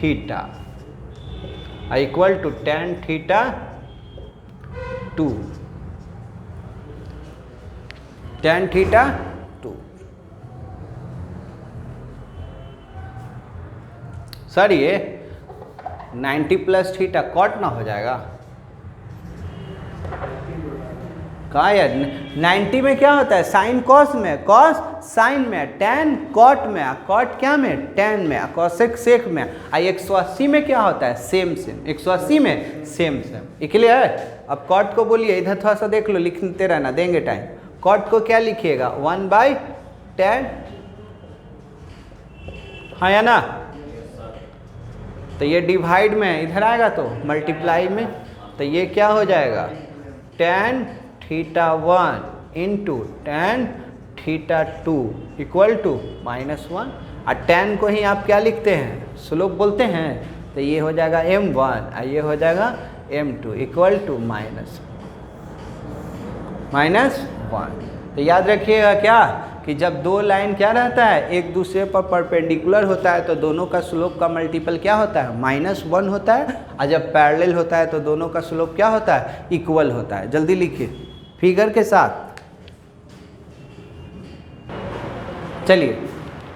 equal to tan θ2, tan θ2। Sir ये 90 प्लस थीटा कॉट ना हो जाएगा, कहाँ यार 90 में क्या होता है, साइन कॉस में, कॉस साइन में, टेन कॉट में, कॉट क्या में, टेन में, कॉसेक सेक में। 180 में क्या होता है, सेम 180 में सेम इसलिए है। अब कॉट को बोलिए, इधर थोड़ा सा देख लो, लिखते रहना, देंगे टाइम। कॉट को क्या लिखिएगा, 1/10, हाँ या ना। तो ये डिवाइड में इधर आएगा तो मल्टीप्लाई में, तो ये क्या हो जाएगा tan θ1 into tan θ2 equal to -1। और tan को ही आप क्या लिखते हैं, स्लोप बोलते हैं, तो ये हो जाएगा m1 और ये हो जाएगा m2 इक्वल टू -1। तो याद रखिएगा क्या कि जब दो लाइन क्या रहता है, एक दूसरे पर परपेंडिकुलर होता है, तो दोनों का स्लोप का मल्टीपल क्या होता है, -1 होता है। और जब पैरेलल होता है तो दोनों का स्लोप क्या होता है, इक्वल होता है। जल्दी लिखिए फिगर के साथ, चलिए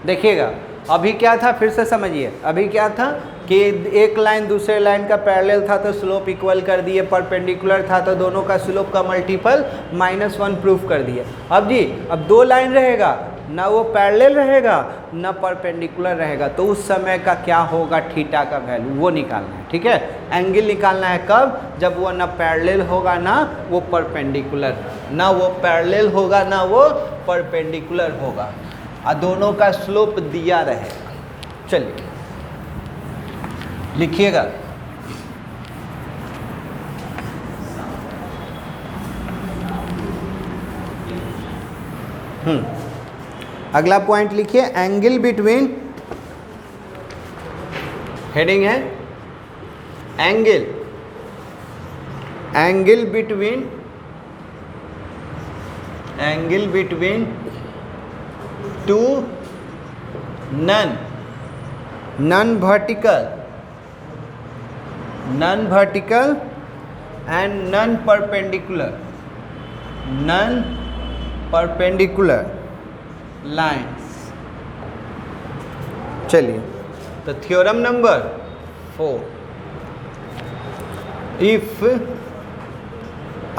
देखिएगा। अभी क्या था, फिर से समझिए, अभी क्या था कि एक लाइन दूसरे लाइन का पैरेलल था तो स्लोप इक्वल कर दिए, परपेंडिकुलर था तो दोनों का स्लोप का मल्टीपल -1 प्रूफ कर दिए। अब जी अब दो लाइन रहेगा, ना वो पैरेलल रहेगा ना परपेंडिकुलर रहेगा, तो उस समय का क्या होगा, थीटा का वैल्यू वो निकालना है, ठीक है। एंगल निकालना है कब, जब वो ना पैरेलल होगा ना वो परपेंडिकुलर, ना वो पैरेलल होगा ना वो परपेंडिकुलर होगा, और दोनों का स्लोप दिया रहेगा। चलिए लिखिएगा, अगला पॉइंट लिखिए, एंगल बिटवीन, हेडिंग है angle, angle between two non vertical and non perpendicular lines. चलिए तो theorem number 4, if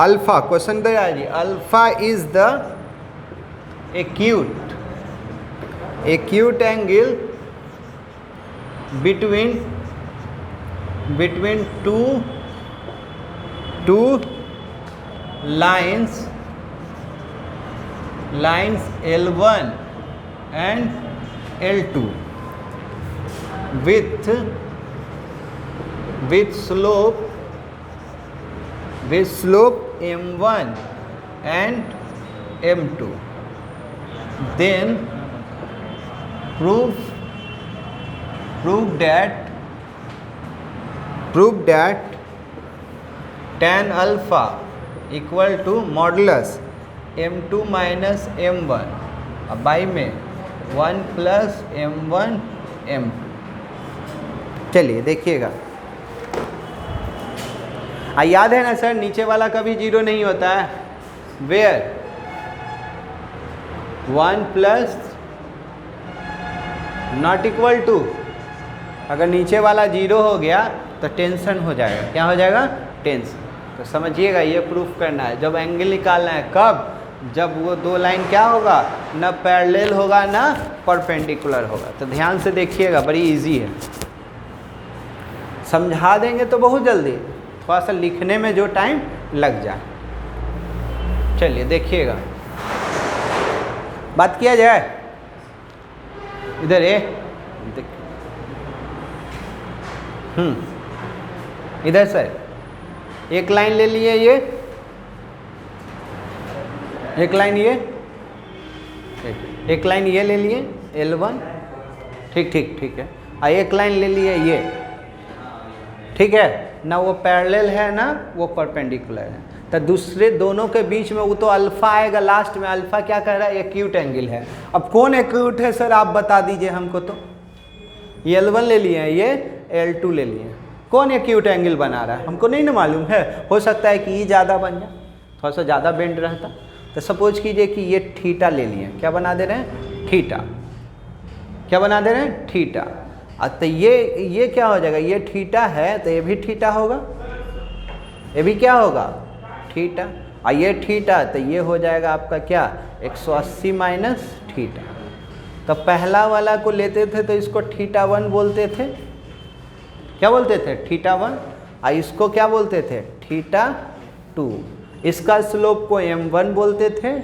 alpha, question दिया जी, alpha is the acute angle between two lines L1 and L2 with slope m1 and m2, then prove that tan alpha equal to modulus m2 minus m1 by में 1 plus m1 m2। चलिए देखिएगा, याद है ना sir, नीचे वाला कभी zero नहीं होता है, where 1 plus not equal to, अगर नीचे वाला जीरो हो गया तो टेंशन हो जाएगा, क्या हो जाएगा, टेंशन। तो तो समझिएगा ये प्रूफ करना है। जब एंगल निकालना है कब, जब वो दो लाइन क्या होगा, ना पैरेलल होगा ना परपेंडिकुलर होगा। तो ध्यान से देखिएगा, बड़ी इजी है, समझा देंगे तो बहुत जल्दी, थोड़ा सा लिखने में जो टाइम लग जाए। चलिए देखिएगा, बात किया जाए। इधर इधर से एक लाइन ले लिए, ये एक लाइन, ये एक लाइन ये ले लिए L1, ठीक ठीक ठीक है। और एक लाइन ले लिए ये, ठीक है ना, वो पैरेलल है ना वो परपेंडिकुलर है। तो दूसरे दोनों के बीच में वो तो अल्फा आएगा लास्ट में। अल्फा क्या कह रहा है, एक्यूट एंगल है। अब कौन एक्यूट है सर, आप बता दीजिए हमको। तो ये L1 ले लिए, ये L2 ले लिए, कौन एक्यूट एंगल बना रहा है हमको नहीं ना मालूम है। हो सकता है कि ये ज़्यादा बन जाए, थोड़ा सा ज़्यादा बेंड रहता। तो सपोज कीजिए कि ये थीटा ले लिए, क्या बना दे रहे हैं, थीटा। क्या बना दे रहे हैं, थीटा। तो ये क्या हो जाएगा, ये थीटा है तो ये भी थीटा होगा, ये भी क्या होगा, थीटा। और ये थीटा तो ये हो जाएगा आपका क्या, 180 माइनस थीटा। तो पहला वाला को लेते थे तो इसको थीटा 1 बोलते थे, क्या बोलते थे, थीटा 1। और इसको क्या बोलते थे, थीटा 2। इसका स्लोप को m1 बोलते थे,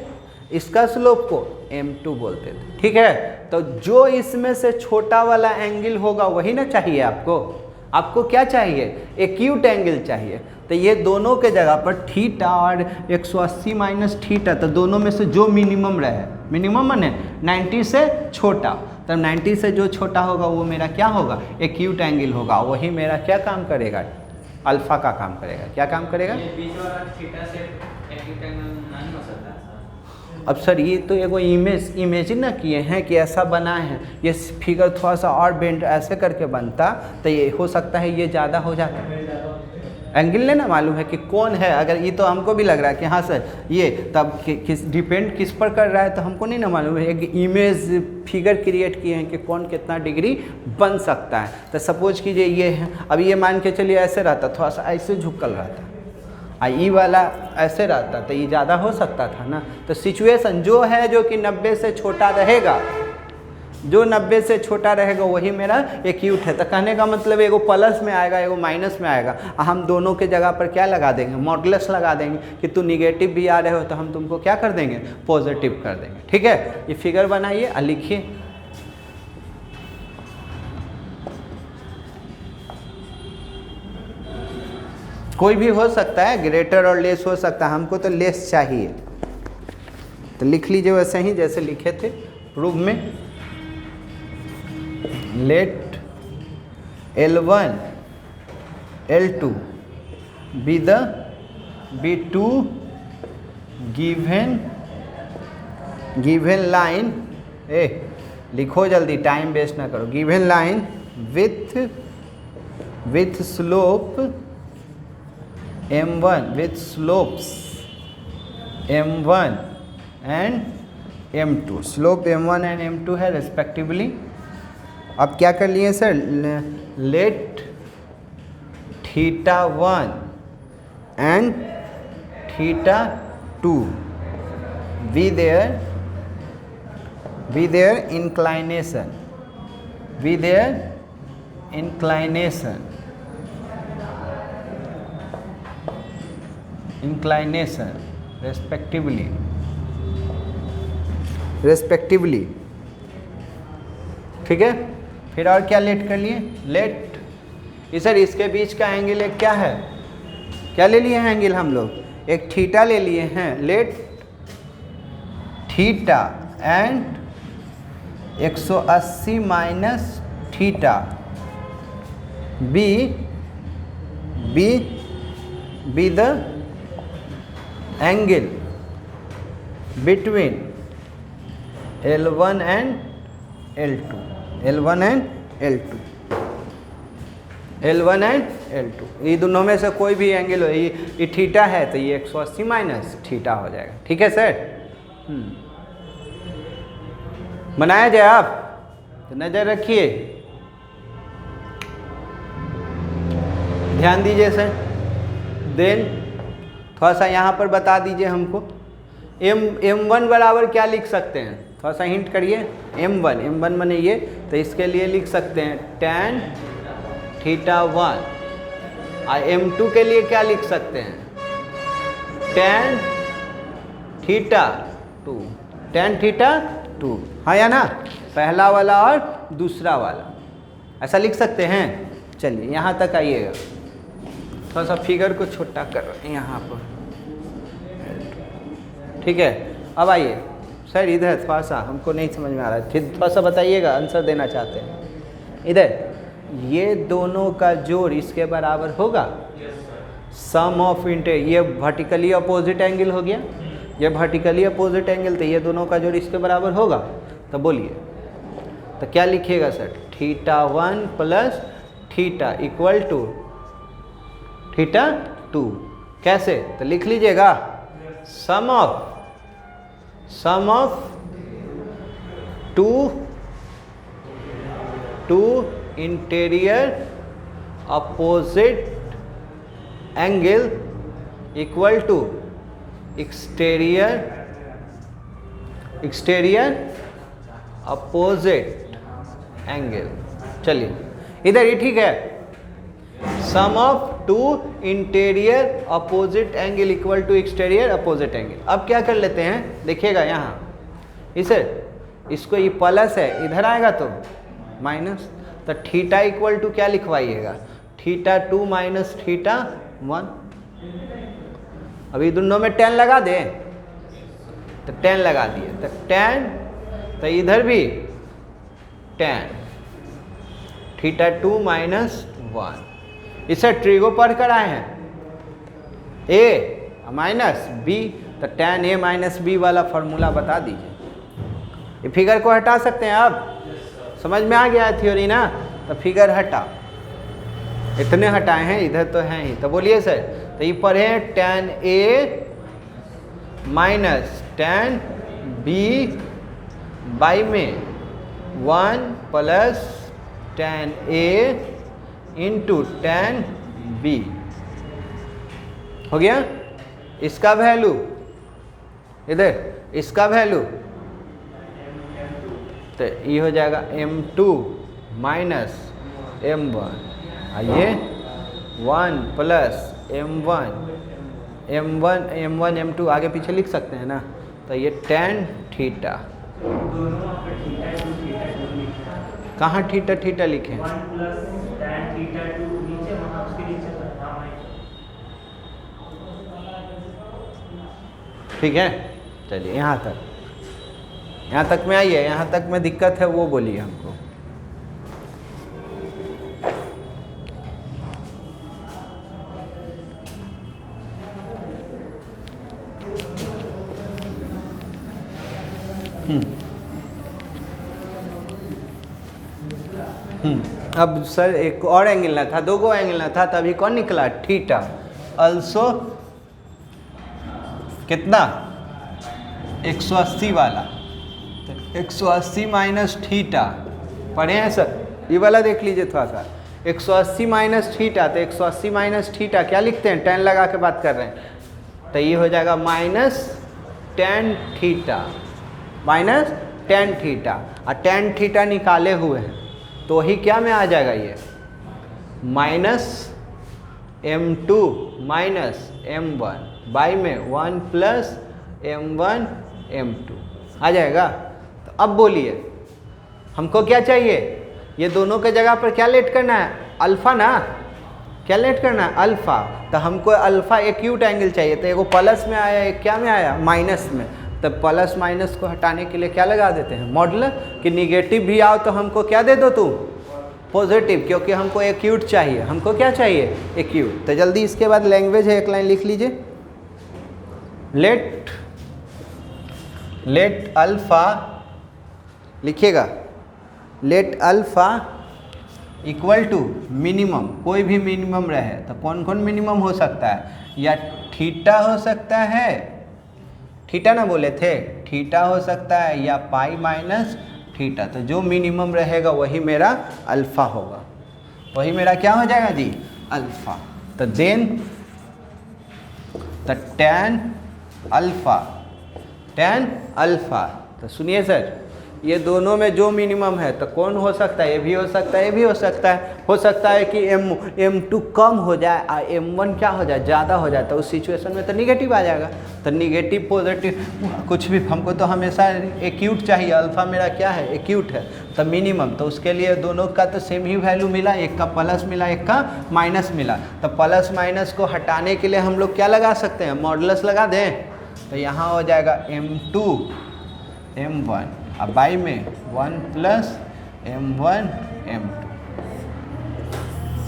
इसका स्लोप को m2 बोलते थे, ठीक है। तो जो इसमें से छोटा वाला एंगल होगा वही ना चाहिए आपको। आपको क्या चाहिए, एक्यूट एंगल चाहिए। तो ये दोनों के जगह पर थीटा और 180 माइनस थीटा, तो दोनों में से जो मिनिमम रहे, मिनिमम माने 90 से छोटा, तब 90 से जो छोटा होगा वो मेरा क्या होगा, एक्यूट एंगल होगा। वही मेरा क्या काम करेगा, अल्फा का काम करेगा। क्या काम करेगा, ये बीच वाला थीटा से एक्यूट एंगल नहीं हो सकता। अब सर ये तो एगो इमेजिन ना किए हैं कि ऐसा बना है, ये फिगर थोड़ा सा और बेंड ऐसे करके बनता तो ये हो सकता है ये ज़्यादा हो जाता। एंगल ने ना मालूम है कि कौन है। अगर ये तो हमको भी लग रहा है कि हाँ सर ये, तब किस डिपेंड किस पर कर रहा है तो हमको नहीं ना मालूम है। एक इमेज फिगर क्रिएट किए हैं कि कौन कितना डिग्री बन सकता है। तो सपोज कीजिए ये है, अब ये मान के चलिए ऐसे रहता, थोड़ा सा ऐसे झुकल रहता, ई वाला ऐसे रहता तो ये ज़्यादा हो सकता था ना। तो सिचुएशन जो है जो कि 90 से छोटा रहेगा, जो 90 से छोटा रहेगा वही मेरा एक्यूट है। तो कहने का मतलब एगो प्लस में आएगा, एगो माइनस में आएगा। हम दोनों के जगह पर क्या लगा देंगे, मॉडुलस लगा देंगे कि तू निगेटिव भी आ रहे हो तो हम तुमको क्या कर देंगे, पॉजिटिव कर देंगे, ठीक है। ये फिगर बनाइए और लिखिए। कोई भी हो सकता है, ग्रेटर और लेस हो सकता है, हमको तो लेस चाहिए। तो लिख लीजिए वैसे ही जैसे लिखे थे प्रूफ में। Let L1 L2 be two given line, लिखो जल्दी, टाइम वेस्ट ना करो। Given line with slope m1, with slopes m1 and m2, slope m1 and m2 है रेस्पेक्टिवली। अब क्या कर लिए sir, let theta 1 and theta 2 be their inclination, respectively, ठीक है। फिर और क्या लेट कर लिए, लेट सर इसके बीच का एंगल एक क्या है, क्या ले लिए हैं एंगल हम लोग, एक थीटा ले लिए हैं। Let theta and 180 minus theta be the angle between L1 and L2, L1 and L2, ये दोनों में से कोई भी एंगल हो, ये थीटा है तो ये 180 माइनस थीटा हो जाएगा, ठीक है सर। बनाया जाए आप तो नज़र रखिए, ध्यान दीजिए सर। देन थोड़ा सा यहाँ पर बता दीजिए हमको। m1 बराबर क्या लिख सकते हैं, थोड़ा सा हिंट करिए। m1 माने ये, तो इसके लिए लिख सकते हैं tan θ1। और m2 के लिए क्या लिख सकते हैं, tan θ2। tan θ2, हाँ या ना, पहला वाला और दूसरा वाला, ऐसा लिख सकते हैं। चलिए यहाँ तक आइएगा, थोड़ा सा फिगर को छोटा कर रहे हैं यहाँ पर, ठीक है। अब आइए सर इधर, थोड़ा सा हमको नहीं समझ में आ रहा है, फिर थोड़ा सा बताइएगा, आंसर देना चाहते हैं। इधर ये दोनों का जोड़ इसके बराबर होगा, सम ऑफ ये वर्टिकली अपोजिट एंगल हो गया, ये वर्टिकली अपोजिट एंगल, तो ये दोनों का जोड़ इसके बराबर होगा। तो बोलिए, तो क्या लिखिएगा सर, θ1 प्लस θ इक्वल टू θ2। कैसे, तो लिख लीजिएगा, sum of two interior opposite angle equal to exterior opposite angle. चलिए इधर ही ठीक है, sum of two interior opposite angle equal to exterior opposite angle. अब क्या कर लेते हैं, देखिएगा यहाँ इसको ये प्लस है, इधर आएगा तो माइनस, तो θ इक्वल टू क्या लिखवाइएगा, θ2 माइनस θ1। अभी दोनों में tan लगा दें, तो tan लगा दिए, तो tan, तो इधर भी tan θ2 माइनस 1। इसे ट्रिगो पढ़ कर आए हैं, a माइनस b, तो tan a माइनस b वाला फॉर्मूला बता दीजिए। ये फिगर को हटा सकते हैं, अब समझ में आ गया है थ्योरी ना, तो फिगर हटा, इतने हटाए हैं, इधर तो हैं ही। तो बोलिए सर, तो ये पढ़े tan a minus tan b by में 1 plus tan a into tan b हो गया। इसका वैल्यू इधर, इसका वैल्यू तो ये हो जाएगा m2 माइनस m1, ये 1 प्लस m1 m2 आगे पीछे लिख सकते हैं ना, तो ये tan θ, कहाँ θ लिखे, ठीक है। चलिए यहाँ तक में आइए, यहाँ तक में दिक्कत है वो बोलिए हमको। अब सर एक और एंगल ना था, दो गो एंगल ना था, तभी कौन निकला, θ अल्सो कितना 180 वाला, तो 180 माइनस θ पढ़े हैं सर, ये वाला देख लीजिए थोड़ा सा, 180 माइनस θ, तो 180 माइनस θ क्या लिखते हैं, tan लगा के बात कर रहे हैं, तो ये हो जाएगा माइनस tan θ, माइनस tan θ, और tan θ निकाले हुए हैं तो वही क्या में आ जाएगा, ये minus m2 minus m1 by में 1 प्लस m1 m2 आ जाएगा। तो अब बोलिए हमको क्या चाहिए, ये दोनों के जगह पर क्या लेट करना है, अल्फ़ा ना, क्या लेट करना है, अल्फ़ा। तो हमको अल्फ़ा एक्यूट एंगल चाहिए, तो एगो प्लस में आया, एक क्या में आया, माइनस में। तो प्लस माइनस को हटाने के लिए क्या लगा देते हैं, मॉडुलस, कि निगेटिव भी आओ तो हमको क्या दे दो, तू पॉजिटिव, क्योंकि हमको एक्यूट चाहिए, हमको क्या चाहिए, एक्यूट। तो जल्दी इसके बाद लैंग्वेज है, एक लाइन लिख लीजिए, लेट अल्फ़ा, लिखिएगा let alpha equal to minimum, कोई भी मिनिमम रहे, तो कौन कौन मिनिमम हो सकता है, या थीटा हो सकता है, थीटा ना बोले थे, थीटा हो सकता है, या पाई माइनस थीटा। तो जो मिनिमम रहेगा वही मेरा अल्फ़ा होगा, वही मेरा क्या हो जाएगा जी, अल्फ़ा। तो देन तो tan अल्फा। तो सुनिए सर, ये दोनों में जो मिनिमम है तो कौन हो सकता है? ये भी हो सकता है, ये भी हो सकता है। हो सकता है कि m2 कम हो जाए और m1 क्या हो जाए, ज़्यादा हो जाए, तो उस सिचुएशन में तो निगेटिव आ जाएगा। तो निगेटिव पॉजिटिव कुछ भी, हमको तो हमेशा एक्यूट चाहिए। अल्फ़ा मेरा क्या है? एक्यूट है, तो मिनिमम। तो उसके लिए दोनों का तो सेम ही वैल्यू मिला, एक का प्लस मिला, एक का माइनस मिला। तो प्लस माइनस को हटाने के लिए हम लोग क्या लगा सकते हैं? मॉडुलस लगा दें। तो यहाँ हो जाएगा m2 m1, अब बाई में 1 प्लस m1 m2।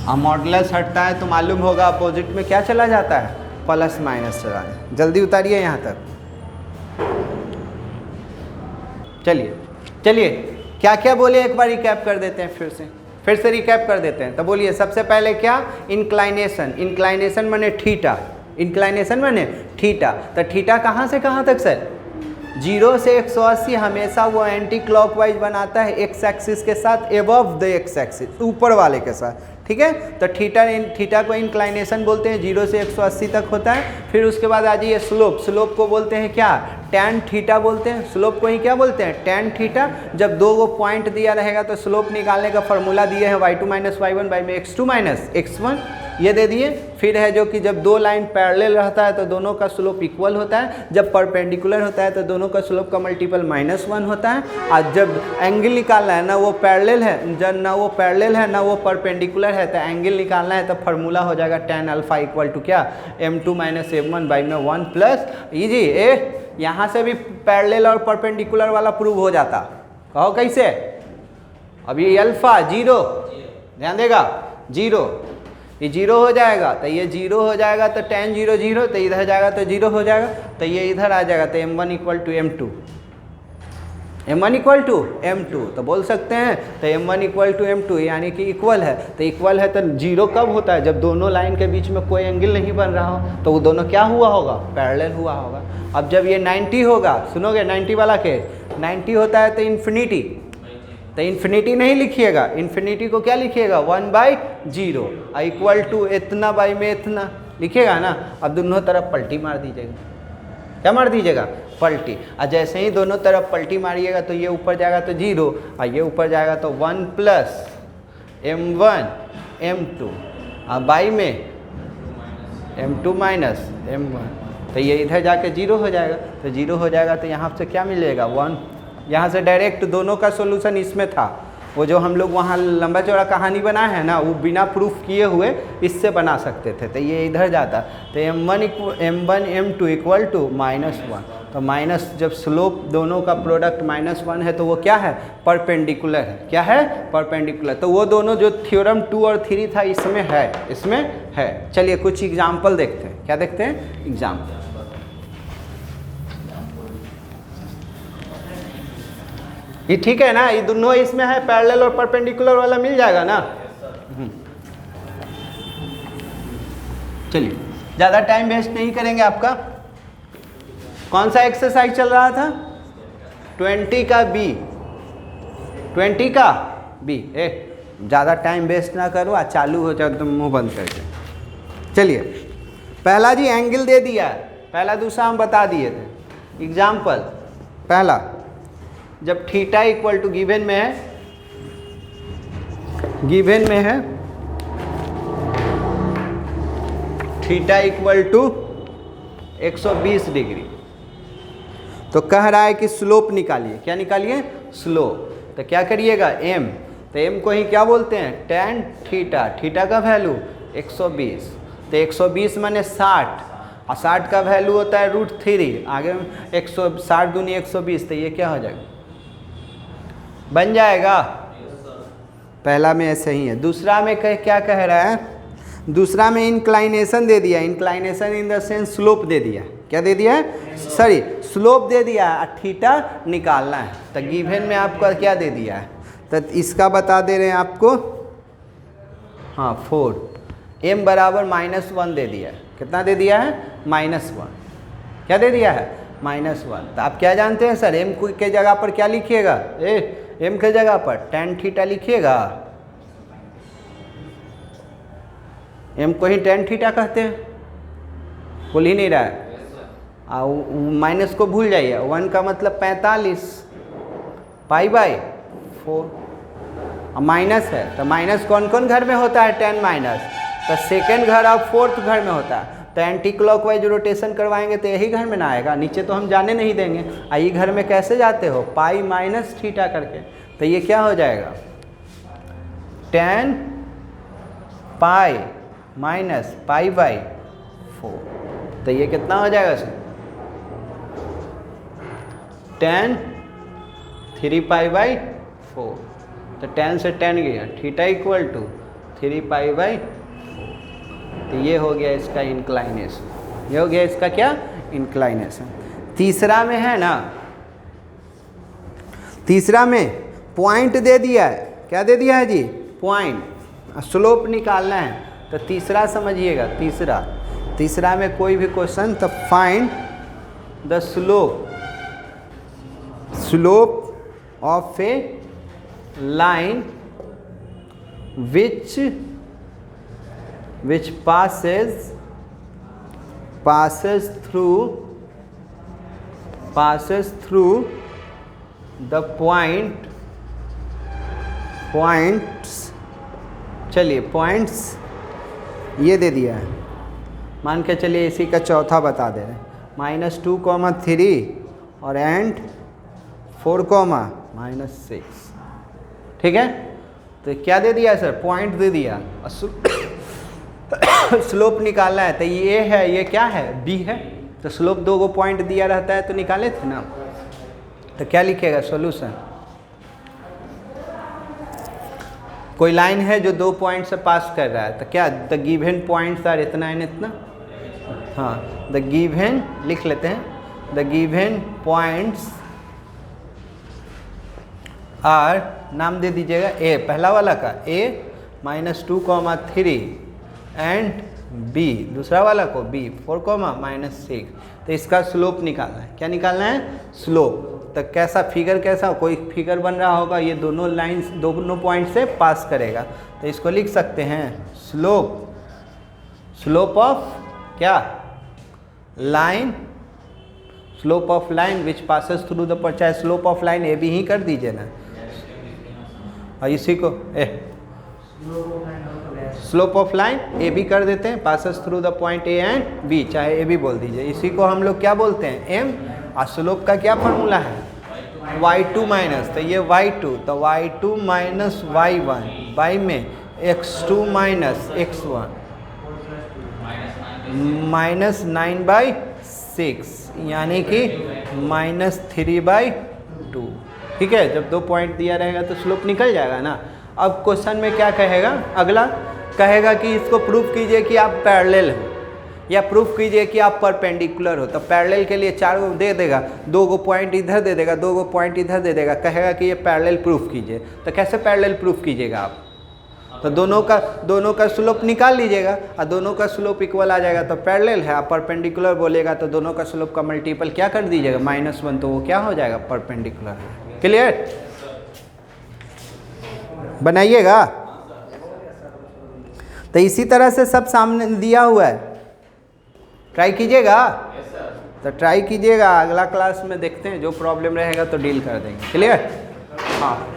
अब मॉडुलस हटता है तो मालूम होगा अपोजिट में क्या चला जाता है? प्लस माइनस चला जाता है। जल्दी उतारिए यहाँ तक। चलिए क्या क्या बोले एक बार रिकैप कर देते हैं, फिर से रिकैप कर देते हैं। तो बोलिए सबसे पहले क्या? इंक्लाइनेशन माने थीटा। इंक्लाइनेशन माने थीटा। तो थीटा कहाँ से कहाँ तक सर? 0 से 180 हमेशा वो एंटी क्लॉकवाइज बनाता है एक्स एक्सिस के साथ, एबव द एक्स एक्सिस, ऊपर वाले के साथ। ठीक है, तो थीटा को इंक्लाइनेशन बोलते हैं, 0 से 180 तक होता है। फिर उसके बाद आ जाइए स्लोप को बोलते हैं क्या? टैन थीटा बोलते हैं। स्लोप को ही क्या बोलते हैं? Tan theta. जब दो वो पॉइंट दिया रहेगा तो स्लोप निकालने का फॉर्मूला दिए हैं y2 माइनस y1 बाई में x2 माइनस x1, ये दे दिए। फिर है जो कि जब दो लाइन पैरेलल रहता है तो दोनों का स्लोप इक्वल होता है, जब परपेंडिकुलर होता है तो दोनों का स्लोप का मल्टीपल -1 होता है। और जब एंगल निकालना है, ना वो पैरेलल है, जब ना वो पैरेलल है ना वो परपेंडिकुलर है, तो एंगल निकालना है तो फार्मूला हो जाएगा tan अल्फा इक्वल टू क्या? m2 माइनस m1 बाई में 1 प्लस इजी। यहाँ से भी पैरेलल और परपेंडिकुलर वाला प्रूव हो जाता। कहो कैसे? अभी अल्फा 0, ध्यान देगा, 0, ये 0 हो जाएगा तो ये 0 हो जाएगा, तो tan 0 0, तो इधर जाएगा तो 0 हो जाएगा, तो ये इधर आ जाएगा, तो m1 equal to m2, m1 equal to m2। तो बोल सकते हैं तो m1 इक्वल टू m2 यानी कि इक्वल है। तो इक्वल है तो 0 कब होता है? जब दोनों लाइन के बीच में कोई एंगल नहीं बन रहा हो, तो वो दोनों क्या हुआ होगा? पैरेलल हुआ होगा। अब जब ये 90 होगा, सुनोगे 90 वाला केस, 90 होता है तो इन्फिनिटी, तो इन्फिनिटी नहीं लिखिएगा, इन्फिनिटी को क्या लिखिएगा? 1/0 इक्वल टू इतना बाई में इतना लिखिएगा ना। अब दोनों तरफ पलटी मार दीजिएगा। क्या मार दीजिएगा? पलटी। और जैसे ही दोनों तरफ पलटी मारिएगा तो ये ऊपर जाएगा तो 0 और ये ऊपर जाएगा तो 1 प्लस m1 m2 और बाई में m2 माइनस m1, तो ये इधर जाके 0 हो जाएगा। तो 0 हो जाएगा तो यहाँ से क्या मिलेगा? 1। यहाँ से डायरेक्ट दोनों का सॉल्यूशन इसमें था, वो जो हम लोग वहाँ लंबा चौड़ा कहानी बनाए हैं ना, वो बिना प्रूफ किए हुए इससे बना सकते थे। तो ये इधर जाता, तो m1 m2 इक्वल टू -1। तो माइनस, जब स्लोप दोनों का प्रोडक्ट -1 है तो वो क्या है? परपेंडिकुलर है। क्या है? परपेंडिकुलर। तो वो दोनों जो थ्योरम 2 और 3 था इसमें है। चलिए कुछ एग्जाम्पल देखते हैं। क्या देखते हैं? एग्जाम्पल। ये ठीक है ना? ये दोनों इसमें है, पैरेलल और परपेंडिकुलर वाला मिल जाएगा ना। चलिए ज़्यादा टाइम वेस्ट नहीं करेंगे आपका। कौन सा एक्सरसाइज चल रहा था? 20 का बी, 20 का बी। ज़्यादा टाइम वेस्ट ना करो, आज चालू हो जाओ तो मुंह बंद करके। चलिए पहला जी एंगल दे दिया है, पहला दूसरा हम बता दिए थे। एग्जाम्पल पहला, जब थीटा इक्वल टू गिवन में है थीटा इक्वल टू 120 डिग्री, तो कह रहा है कि स्लोप निकालिए। क्या निकालिए? स्लोप। तो क्या करिएगा? m, तो m को ही क्या बोलते हैं? tan theta. थीटा का वैल्यू 120, तो 120 माने 60 और 60 का वैल्यू होता है √3, आगे 160 दूनी 120, तो ये क्या हो जाएगा? बन जाएगा। पहला में ऐसे ही है। दूसरा में क्या कह रहा है? दूसरा में इंक्लाइनेशन दे दिया, inclination in the sense slope दे दिया। क्या दे दिया है? सॉरी, स्लोप दे दिया है, थीटा निकालना है। तो गिवन में आपको क्या दे दिया है? तो इसका बता दे रहे हैं आपको, हाँ 4, m बराबर -1 दे दिया है। कितना दे दिया है? -1। क्या दे दिया है? -1। तो आप क्या जानते हैं सर? m के जगह पर क्या लिखिएगा? m के जगह पर tan थीटा लिखिएगा। m को ही tan थीटा कहते हैं। खुल ही नहीं रहा है। माइनस को भूल जाइए, 1 का मतलब 45 π/4। माइनस है तो माइनस कौन कौन घर में होता है, 10 माइनस, तो सेकेंड घर और फोर्थ घर में होता है। तो एंटी क्लॉकवाइज रोटेशन करवाएंगे तो यही घर में ना आएगा, नीचे तो हम जाने नहीं देंगे। ये घर में कैसे जाते हो, पाई माइनस थीटा करके, तो ये क्या हो जाएगा 10 पाई माइनस π/4। तो ये कितना हो जाएगा सर 10 3π/4। तो 10 से 10 गया, थीटा इक्वल टू 3π/4। तो ये हो गया इसका इंक्लाइनेशन, ये हो गया इसका क्या इंक्लाइनेशन। तीसरा में है ना, तीसरा में पॉइंट दे दिया है, क्या दे दिया है जी, पॉइंट, स्लोप निकालना है। तो तीसरा समझिएगा, तीसरा में कोई भी क्वेश्चन तो find the slope of a line which passes through the points। चलिए पॉइंट्स ये दे दिया है, मान के चलिए इसी का चौथा बता दे रहे हैं, -2, 3 और एंड 4, -6। ठीक है, तो क्या दे दिया सर, पॉइंट दे दिया, स्लोप निकालना है। तो ये है, ये क्या है, बी है। तो स्लोप 2 पॉइंट दिया रहता है तो निकाले थे ना। तो क्या लिखेगा सॉल्यूशन, कोई लाइन है जो 2 पॉइंट से पास कर रहा है, तो क्या द गिवन पॉइंट्स आर इतना एंड इतना। हाँ, द गिवन लिख लेते हैं, द गिवन पॉइंट्स आर, नाम दे दीजिएगा ए, पहला वाला का ए -2, 3 एंड बी, दूसरा वाला को बी 4, -6। तो इसका स्लोप निकालना है, क्या निकालना है, स्लोप। तो कैसा फिगर, कैसा कोई फिगर बन रहा होगा, ये दोनों लाइंस दोनों पॉइंट से पास करेगा। तो इसको लिख सकते हैं स्लोप ऑफ क्या, line, slope of line which passes through the, चाहे slope of line A B ही कर दीजिए ना, और इसी को slope of line A B कर देते हैं, passes through the point A and B, चाहे ए बी बोल दीजिए। इसी को हम लोग क्या बोलते हैं, एम। और स्लोप का क्या फॉर्मूला है, y2 माइनस, तो ये y2, तो y2 माइनस y1 y में x2 माइनस x1 -9/6, यानी कि -3/2। ठीक है, जब 2 पॉइंट दिया रहेगा तो स्लोप निकल जाएगा ना। अब क्वेश्चन में क्या कहेगा, अगला कहेगा कि इसको प्रूफ कीजिए कि आप पैरेलल हो, या प्रूफ कीजिए कि आप परपेंडिकुलर हो। तो पैरेलल के लिए 4 गो दे देगा, 2 पॉइंट इधर दे देगा, 2 पॉइंट इधर दे देगा, कहेगा कि ये पैरेलल प्रूफ कीजिए। तो कैसे पैरेलल प्रूफ कीजिएगा आप, तो दोनों का स्लोप निकाल लीजिएगा, और दोनों का स्लोप इक्वल आ जाएगा तो पैरेलल है। आप परपेंडिकुलर बोलेगा तो दोनों का स्लोप का मल्टीपल क्या कर दीजिएगा, -1, तो वो क्या हो जाएगा, परपेंडिकुलर। क्लियर, बनाइएगा। तो इसी तरह से सब सामने दिया हुआ है, ट्राई कीजिएगा। तो ट्राई कीजिएगा, अगला क्लास में देखते हैं, जो प्रॉब्लम रहेगा तो डील कर देंगे। क्लियर, हाँ।